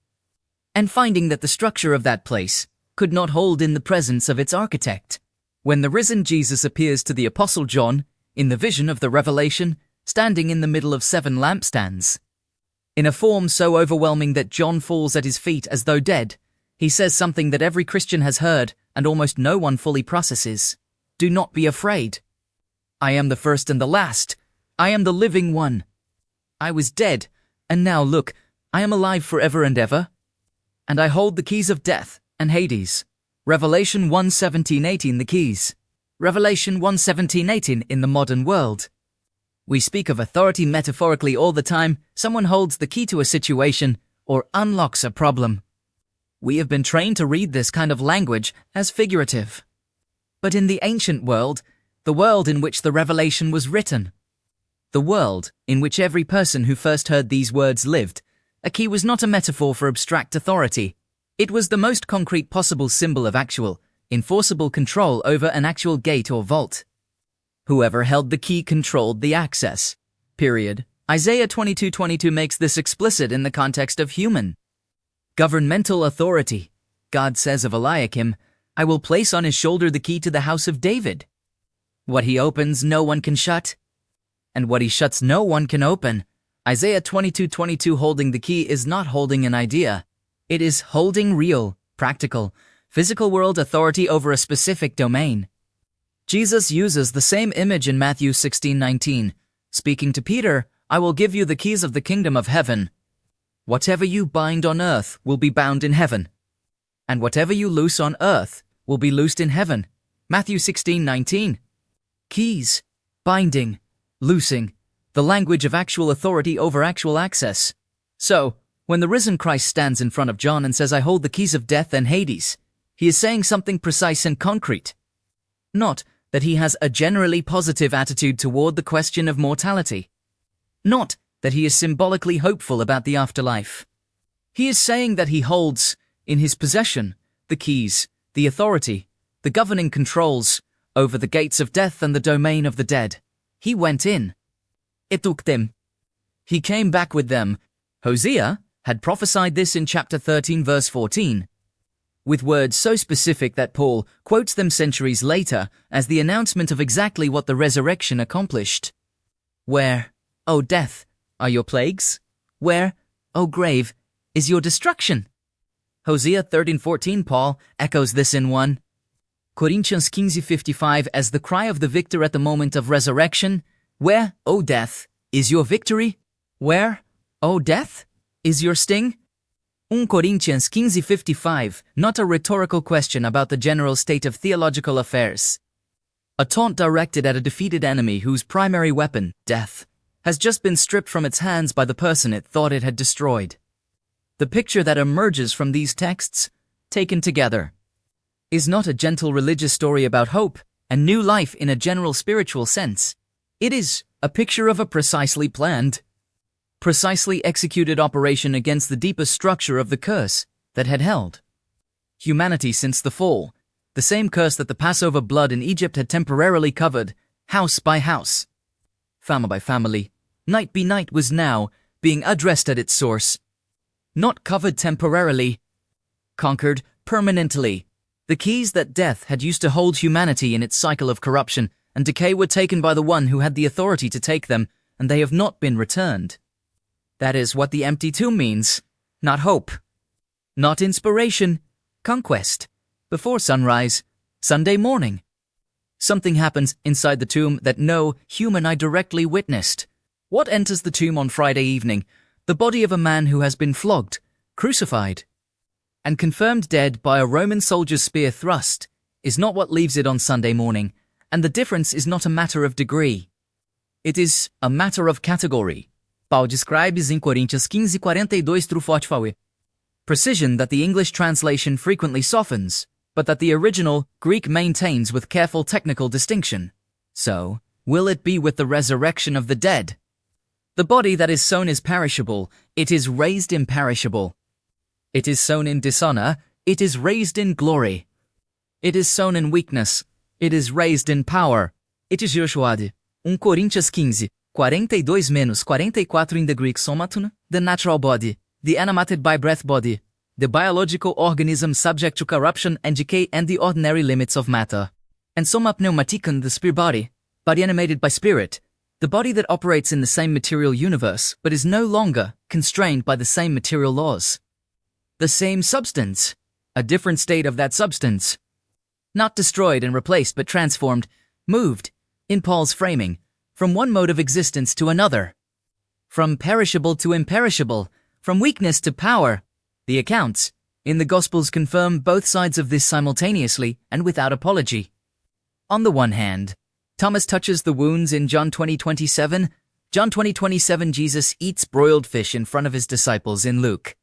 and finding that the structure of that place could not hold in the presence of its architect. When the risen Jesus appears to the Apostle John, in the vision of the Revelation, standing in the middle of 7 lampstands, in a form so overwhelming that John falls at his feet as though dead, he says something that every Christian has heard and almost no one fully processes. Do not be afraid. I am the first and the last. I am the living one. I was dead, and now look, I am alive forever and ever. And I hold the keys of death and Hades. Revelation 1:17-18 the keys. Revelation 1:17-18 in the modern world. We speak of authority metaphorically all the time. Someone holds the key to a situation or unlocks a problem. We have been trained to read this kind of language as figurative. But in the ancient world, the world in which the revelation was written, the world in which every person who first heard these words lived, a key was not a metaphor for abstract authority. It was the most concrete possible symbol of actual, enforceable control over an actual gate or vault. Whoever held the key controlled the access. Period. Isaiah 22:22 makes this explicit in the context of human governmental authority. God says of Eliakim, I will place on his shoulder the key to the house of David. What he opens, no one can shut, and what he shuts, no one can open. Isaiah 22:22 holding the key is not holding an idea. It is holding real, practical, physical world authority over a specific domain. Jesus uses the same image in Matthew 16:19. Speaking to Peter, I will give you the keys of the kingdom of heaven. Whatever you bind on earth will be bound in heaven, and whatever you loose on earth will be loosed in heaven. Matthew 16:19. Keys, binding, loosing, the language of actual authority over actual access. So, when the risen Christ stands in front of John and says, I hold the keys of death and Hades, he is saying something precise and concrete. Not that he has a generally positive attitude toward the question of mortality. Not that he is symbolically hopeful about the afterlife. He is saying that he holds, in his possession, the keys, the authority, the governing controls over the gates of death and the domain of the dead. He went in. It took them. He came back with them. Hosea had prophesied this in chapter 13 verse 14, with words so specific that Paul quotes them centuries later as the announcement of exactly what the resurrection accomplished. Where, O death, are your plagues? Where, O grave, is your destruction? Hosea 13:14 Paul echoes this in 1 Corinthians 15:55 as the cry of the victor at the moment of resurrection. Where, O death, is your victory? Where, O death, is your sting? 1 Corinthians 15:55, not a rhetorical question about the general state of theological affairs. A taunt directed at a defeated enemy whose primary weapon, death, has just been stripped from its hands by the person it thought it had destroyed. The picture that emerges from these texts, taken together, is not a gentle religious story about hope and new life in a general spiritual sense. It is a picture of a precisely planned, precisely executed operation against the deepest structure of the curse, that had held humanity since the fall, the same curse that the Passover blood in Egypt had temporarily covered, house by house, family by family, night by night, was now being addressed at its source. Not covered temporarily, conquered permanently. The keys that death had used to hold humanity in its cycle of corruption and decay were taken by the one who had the authority to take them, and they have not been returned. That is what the empty tomb means. Not hope, not inspiration, conquest. Before sunrise, Sunday morning, something happens inside the tomb that no human eye directly witnessed. What enters the tomb on Friday evening? The body of a man who has been flogged, crucified, and confirmed dead by a Roman soldier's spear thrust is not what leaves it on Sunday morning, and the difference is not a matter of degree. It is a matter of category. Paul describes in Coríntios 15:42 through 45. Precision that the English translation frequently softens, but that the original Greek maintains with careful technical distinction. So, will it be with the resurrection of the dead? The body that is sown is perishable, it is raised imperishable. It is sown in dishonor, it is raised in glory. It is sown in weakness, it is raised in power. It is Joshua 1 Coríntios 15, 42-44 in the Greek somatuna, the natural body, the animated by breath body, the biological organism subject to corruption and decay and the ordinary limits of matter. And soma pneumatikon, the spirit body animated by spirit, the body that operates in the same material universe but is no longer constrained by the same material laws. The same substance, a different state of that substance. Not destroyed and replaced but transformed, moved, in Paul's framing, from one mode of existence to another. From perishable to imperishable, from weakness to power. The accounts in the Gospels confirm both sides of this simultaneously and without apology. On the one hand, Thomas touches the wounds in John 20:27. John 20:27, Jesus eats broiled fish in front of his disciples in Luke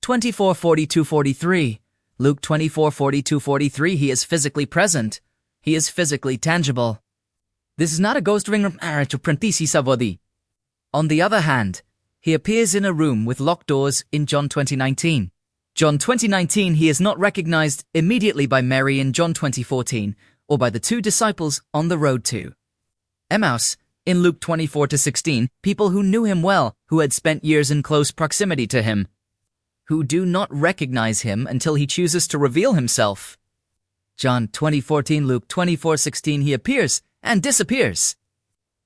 24:42-43. Luke 24:42-43, he is physically present. He is physically tangible. This is not a ghost ring to prentisi savodi. On the other hand, he appears in a room with locked doors in John 20:19. John 20:19, he is not recognized immediately by Mary in John 20:14, or by the two disciples on the road to Emmaus in Luke 24:16, people who knew him well, who had spent years in close proximity to him, who do not recognize him until he chooses to reveal himself. John 20:14, Luke 24:16, he appears and disappears.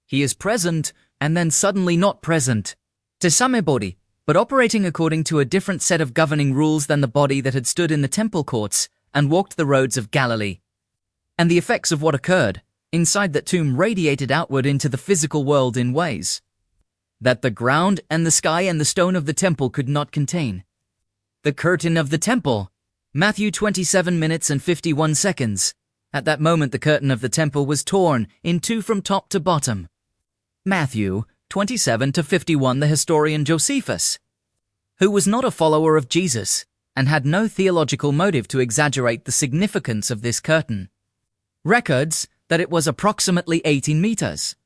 He is present and then suddenly not present. To some body, but operating according to a different set of governing rules than the body that had stood in the temple courts and walked the roads of Galilee. And the effects of what occurred inside that tomb radiated outward into the physical world in ways that the ground and the sky and the stone of the temple could not contain. The curtain of the temple. Matthew 27:51. At that moment the curtain of the temple was torn in two from top to bottom. Matthew 27-51. The historian Josephus, who was not a follower of Jesus and had no theological motive to exaggerate the significance of this curtain, records that it was approximately 18 meters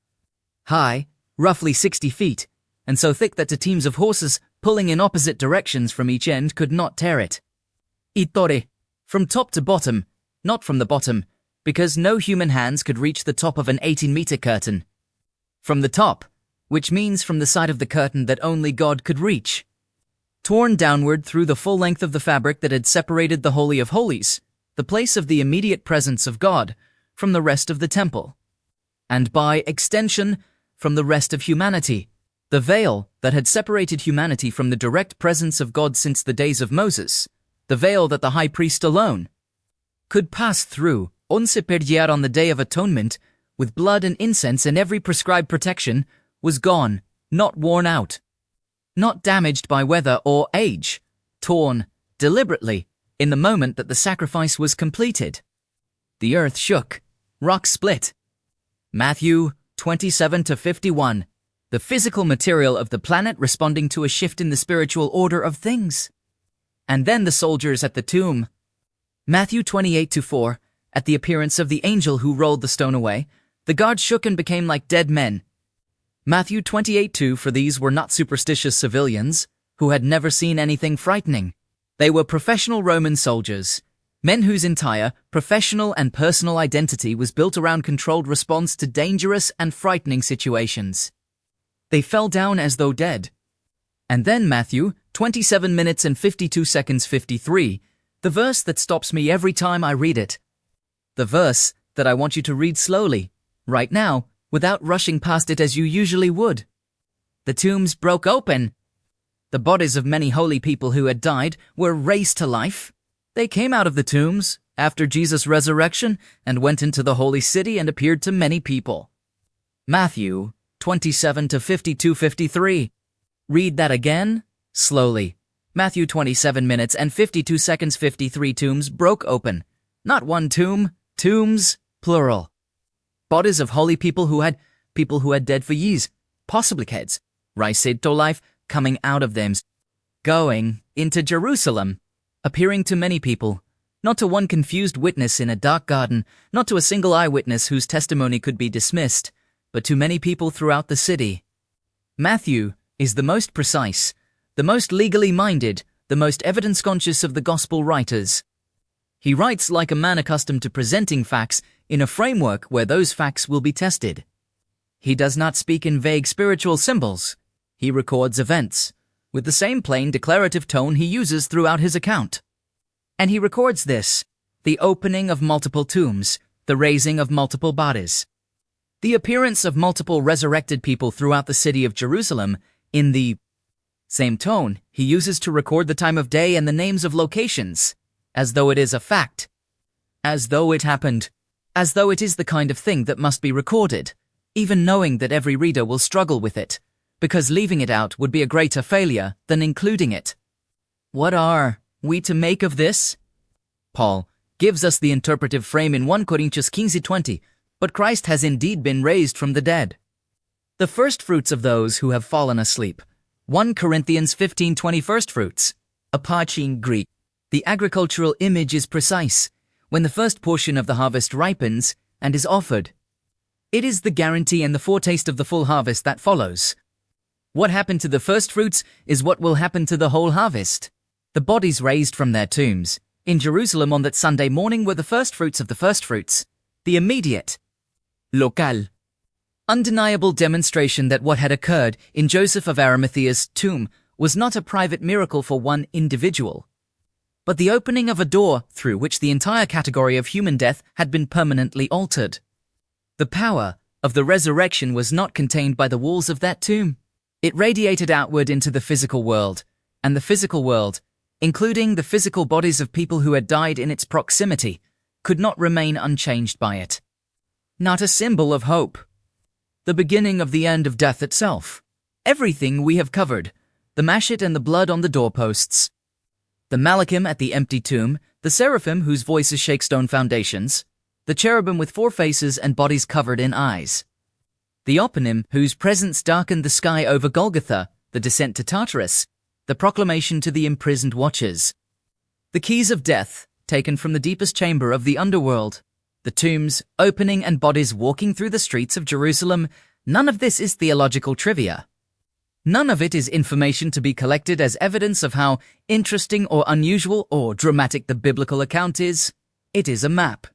high, roughly 60 feet, and so thick that the teams of horses pulling in opposite directions from each end could not tear it. Itore, from top to bottom, not from the bottom, because no human hands could reach the top of an 18-meter curtain. From the top, which means from the side of the curtain that only God could reach. Torn downward through the full length of the fabric that had separated the Holy of Holies, the place of the immediate presence of God, from the rest of the temple. And by extension, from the rest of humanity. The veil that had separated humanity from the direct presence of God since the days of Moses, the veil that the high priest alone could pass through, on the Day of Atonement, with blood and incense and every prescribed protection, was gone, not worn out, not damaged by weather or age, torn, deliberately, in the moment that the sacrifice was completed. The earth shook, rocks split. Matthew 27-51. The physical material of the planet responding to a shift in the spiritual order of things. And then the soldiers at the tomb. Matthew 28-4. At the appearance of the angel who rolled the stone away, the guards shook and became like dead men. Matthew 28-2. For these were not superstitious civilians, who had never seen anything frightening. They were professional Roman soldiers, men whose entire professional and personal identity was built around controlled response to dangerous and frightening situations. They fell down as though dead. And then Matthew 27 minutes and 52 seconds 53, the verse that stops me every time I read it. The verse that I want you to read slowly, right now, without rushing past it as you usually would. The tombs broke open. The bodies of many holy people who had died were raised to life. They came out of the tombs after Jesus' resurrection and went into the holy city and appeared to many people. Matthew 27 to 52:53. Read that again, slowly. Matthew 27 minutes and 52 seconds 53 tombs broke open. Not one tomb, tombs, plural. Bodies of holy people who had dead for years, possibly kids, raised to life, coming out of them, going into Jerusalem, appearing to many people, not to one confused witness in a dark garden, not to a single eyewitness whose testimony could be dismissed, but to many people throughout the city. Matthew is the most precise, the most legally minded, the most evidence-conscious of the gospel writers. He writes like a man accustomed to presenting facts in a framework where those facts will be tested. He does not speak in vague spiritual symbols. He records events, with the same plain declarative tone he uses throughout his account. And he records this: the opening of multiple tombs, the raising of multiple bodies, the appearance of multiple resurrected people throughout the city of Jerusalem in the same tone he uses to record the time of day and the names of locations, as though it is a fact, as though it happened, as though it is the kind of thing that must be recorded, even knowing that every reader will struggle with it, because leaving it out would be a greater failure than including it. What are we to make of this? Paul gives us the interpretive frame in 1 Corinthians 15:20, but Christ has indeed been raised from the dead, the first fruits of those who have fallen asleep. 1 Corinthians 15:20 first fruits. Apache in Greek. The agricultural image is precise. When the first portion of the harvest ripens and is offered, it is the guarantee and the foretaste of the full harvest that follows. What happened to the first fruits is what will happen to the whole harvest. The bodies raised from their tombs in Jerusalem on that Sunday morning were the first fruits of the first fruits, the immediate, local, undeniable demonstration that what had occurred in Joseph of Arimathea's tomb was not a private miracle for one individual, but the opening of a door through which the entire category of human death had been permanently altered. The power of the resurrection was not contained by the walls of that tomb. It radiated outward into the physical world, and the physical world, including the physical bodies of people who had died in its proximity, could not remain unchanged by it. Not a symbol of hope. The beginning of the end of death itself. Everything we have covered, the mashit and the blood on the doorposts, the malachim at the empty tomb, the seraphim whose voices shake stone foundations, the cherubim with 4 faces and bodies covered in eyes, the oponym whose presence darkened the sky over Golgotha, the descent to Tartarus, the proclamation to the imprisoned watchers, the keys of death taken from the deepest chamber of the underworld, the tombs opening and bodies walking through the streets of Jerusalem. None of this is theological trivia. None of it is information to be collected as evidence of how interesting or unusual or dramatic the biblical account is. It is a map.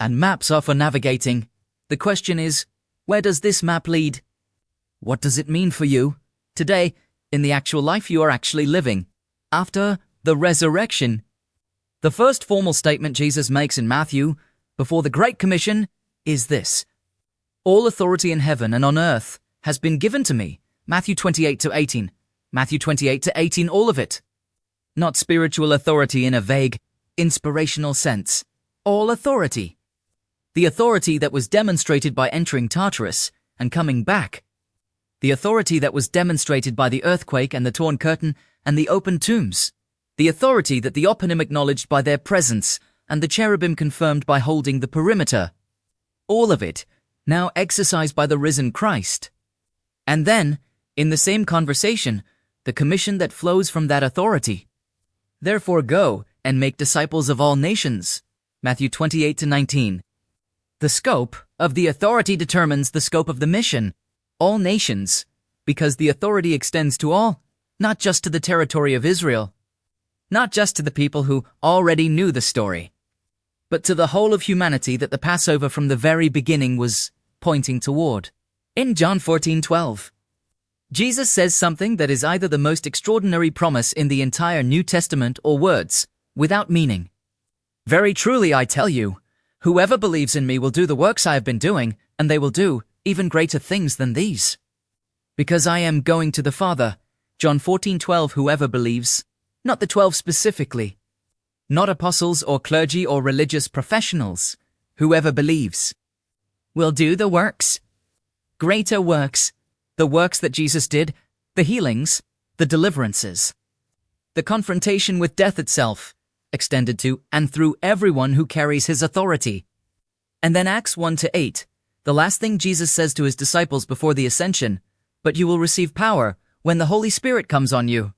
And maps are for navigating. The question is, where does this map lead? What does it mean for you today, in the actual life you are actually living, after the resurrection? The first formal statement Jesus makes in Matthew, before the Great Commission, is this: all authority in heaven and on earth has been given to me. Matthew 28-18. Matthew 28-18, all of it. Not spiritual authority in a vague, inspirational sense. All authority. The authority that was demonstrated by entering Tartarus and coming back. The authority that was demonstrated by the earthquake and the torn curtain and the open tombs. The authority that the oponym acknowledged by their presence and the cherubim confirmed by holding the perimeter. All of it now exercised by the risen Christ. And then, in the same conversation, the commission that flows from that authority. Therefore go and make disciples of all nations. Matthew 28-19. The scope of the authority determines the scope of the mission. All nations, because the authority extends to all, not just to the territory of Israel. not just to the people who already knew the story, but to the whole of humanity that the Passover from the very beginning was pointing toward. In John 14:12, Jesus says something that is either the most extraordinary promise in the entire New Testament or words without meaning. Very truly I tell you, whoever believes in me will do the works I have been doing, and they will do even greater things than these. Because I am going to the Father. John 14:12. Whoever believes, not the 12 specifically, not apostles or clergy or religious professionals, whoever believes will do the works, greater works, the works that Jesus did, the healings, the deliverances, the confrontation with death itself, extended to and through everyone who carries his authority. And then Acts 1-8, the last thing Jesus says to his disciples before the ascension, but you will receive power when the Holy Spirit comes on you.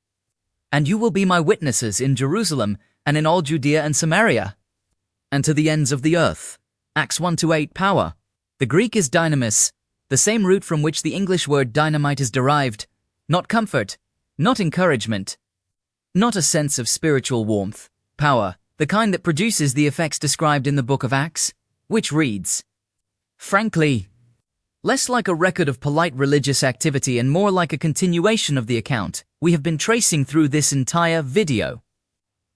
And you will be my witnesses in Jerusalem and in all Judea and Samaria, and to the ends of the earth. Acts 1-8. Power. The Greek is dynamis, the same root from which the English word dynamite is derived. Not comfort, not encouragement, not a sense of spiritual warmth. Power, the kind that produces the effects described in the book of Acts, which reads, frankly, less like a record of polite religious activity and more like a continuation of the account we have been tracing through this entire video.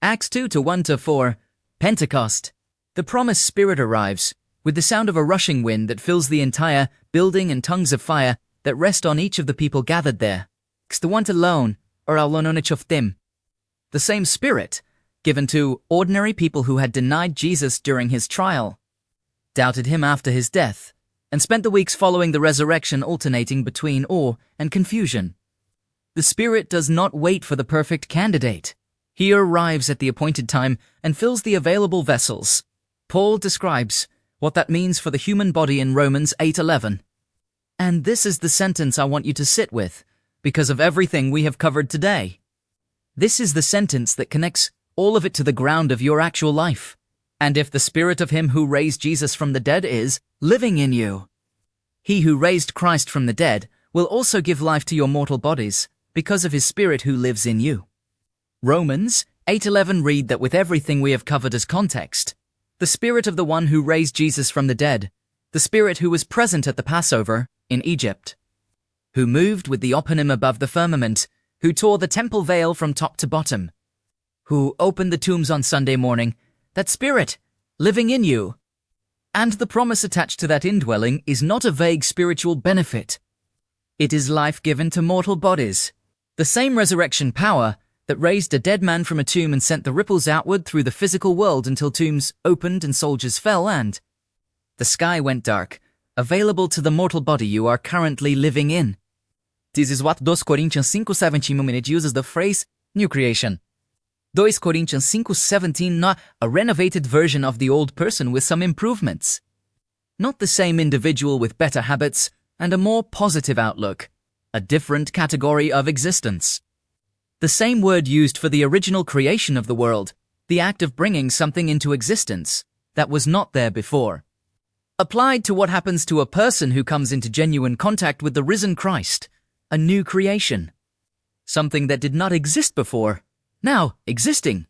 Acts 2:1-4, Pentecost. The promised Spirit arrives, with the sound of a rushing wind that fills the entire building and tongues of fire that rest on each of the people gathered there. The one alone, or alononichoftim. The same Spirit, given to ordinary people who had denied Jesus during his trial, doubted him after his death, and spent the weeks following the resurrection alternating between awe and confusion. The Spirit does not wait for the perfect candidate. He arrives at the appointed time and fills the available vessels. Paul describes what that means for the human body in Romans 8:11. And this is the sentence I want you to sit with, because of everything we have covered today. This is the sentence that connects all of it to the ground of your actual life. And if the Spirit of him who raised Jesus from the dead is living in you, he who raised Christ from the dead will also give life to your mortal bodies because of his Spirit who lives in you. Romans 8:11 read that with everything we have covered as context, the Spirit of the one who raised Jesus from the dead, the Spirit who was present at the Passover in Egypt, who moved with the oponym above the firmament, who tore the temple veil from top to bottom, who opened the tombs on Sunday morning, that Spirit living in you. And the promise attached to that indwelling is not a vague spiritual benefit. It is life given to mortal bodies. The same resurrection power that raised a dead man from a tomb and sent the ripples outward through the physical world until tombs opened and soldiers fell and the sky went dark, available to the mortal body you are currently living in. This is what 2 Corinthians 5:17 uses the phrase new creation. 2 Corinthians 5:17, not a renovated version of the old person with some improvements. Not the same individual with better habits and a more positive outlook, a different category of existence. The same word used for the original creation of the world, the act of bringing something into existence that was not there before. Applied to what happens to a person who comes into genuine contact with the risen Christ, a new creation. Something that did not exist before, now existing.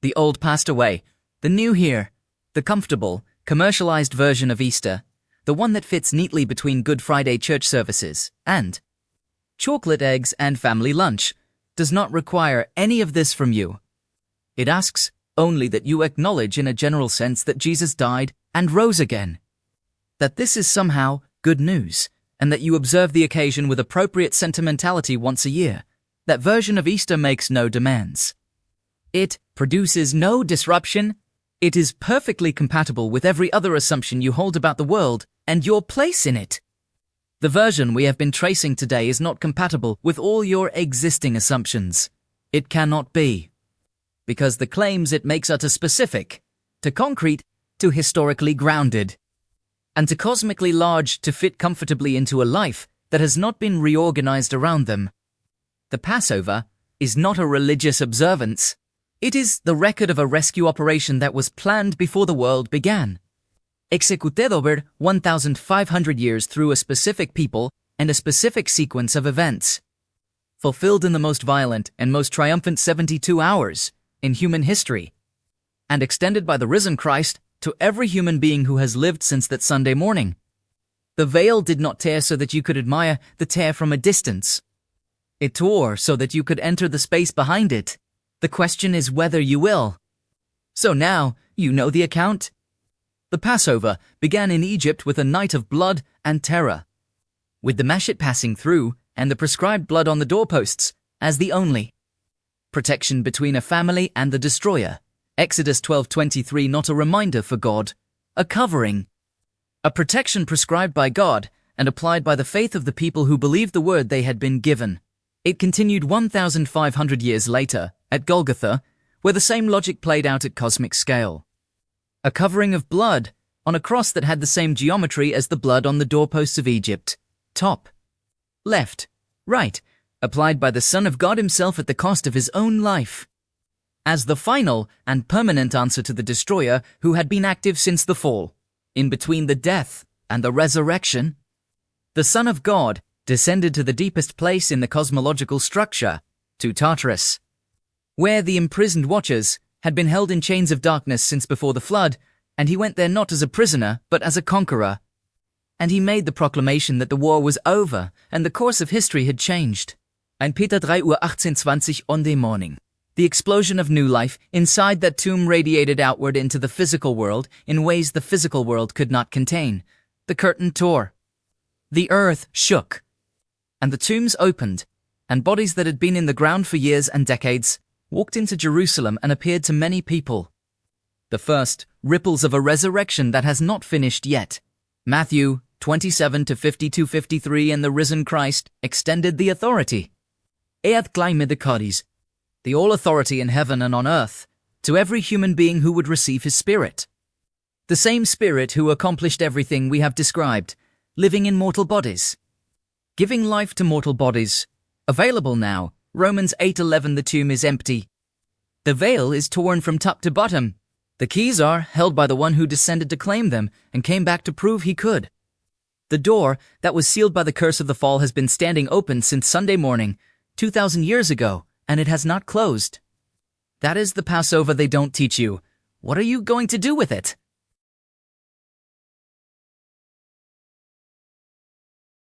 The old passed away, the new here, the comfortable, commercialized version of Easter, the one that fits neatly between Good Friday church services and chocolate eggs and family lunch, does not require any of this from you. It asks only that you acknowledge in a general sense that Jesus died and rose again. That this is somehow good news, and that you observe the occasion with appropriate sentimentality once a year. That version of Easter makes no demands. It produces no disruption. It is perfectly compatible with every other assumption you hold about the world and your place in it. The version we have been tracing today is not compatible with all your existing assumptions. It cannot be. Because the claims it makes are too specific, too concrete, too historically grounded, and too cosmically large to fit comfortably into a life that has not been reorganized around them. The Passover is not a religious observance. It is the record of a rescue operation that was planned before the world began. Executed over 1,500 years through a specific people and a specific sequence of events. Fulfilled in the most violent and most triumphant 72 hours, in human history, and extended by the risen Christ to every human being who has lived since that Sunday morning. The veil did not tear so that you could admire the tear from a distance. It tore so that you could enter the space behind it. The question is whether you will. So now, you know the account. The Passover began in Egypt with a night of blood and terror, with the mashit passing through and the prescribed blood on the doorposts as the only protection between a family and the destroyer. Exodus 12:23, not a reminder for God, a covering, a protection prescribed by God and applied by the faith of the people who believed the word they had been given. It continued 1,500 years later at Golgotha, where the same logic played out at cosmic scale. A covering of blood on a cross that had the same geometry as the blood on the doorposts of Egypt. Top, left, right, applied by the Son of God himself at the cost of his own life, as the final and permanent answer to the destroyer who had been active since the fall. In between the death and the resurrection, the Son of God descended to the deepest place in the cosmological structure, to Tartarus, where the imprisoned watchers had been held in chains of darkness since before the flood, and he went there not as a prisoner, but as a conqueror. And he made the proclamation that the war was over and the course of history had changed. Ein Peter 3:18-20 on the morning. The explosion of new life inside that tomb radiated outward into the physical world in ways the physical world could not contain. The curtain tore. The earth shook. And the tombs opened, and bodies that had been in the ground for years and decades walked into Jerusalem and appeared to many people. The first ripples of a resurrection that has not finished yet. Matthew 27:52-53, and the risen Christ extended the authority. Eath Gleimidikadis, the all authority in heaven and on earth, to every human being who would receive his Spirit. The same Spirit who accomplished everything we have described, living in mortal bodies, giving life to mortal bodies, available now. Romans 8:11, the tomb is empty. The veil is torn from top to bottom. The keys are held by the one who descended to claim them and came back to prove he could. The door that was sealed by the curse of the fall has been standing open since Sunday morning, 2,000 years ago, and it has not closed. That is the Passover they don't teach you. What are you going to do with it?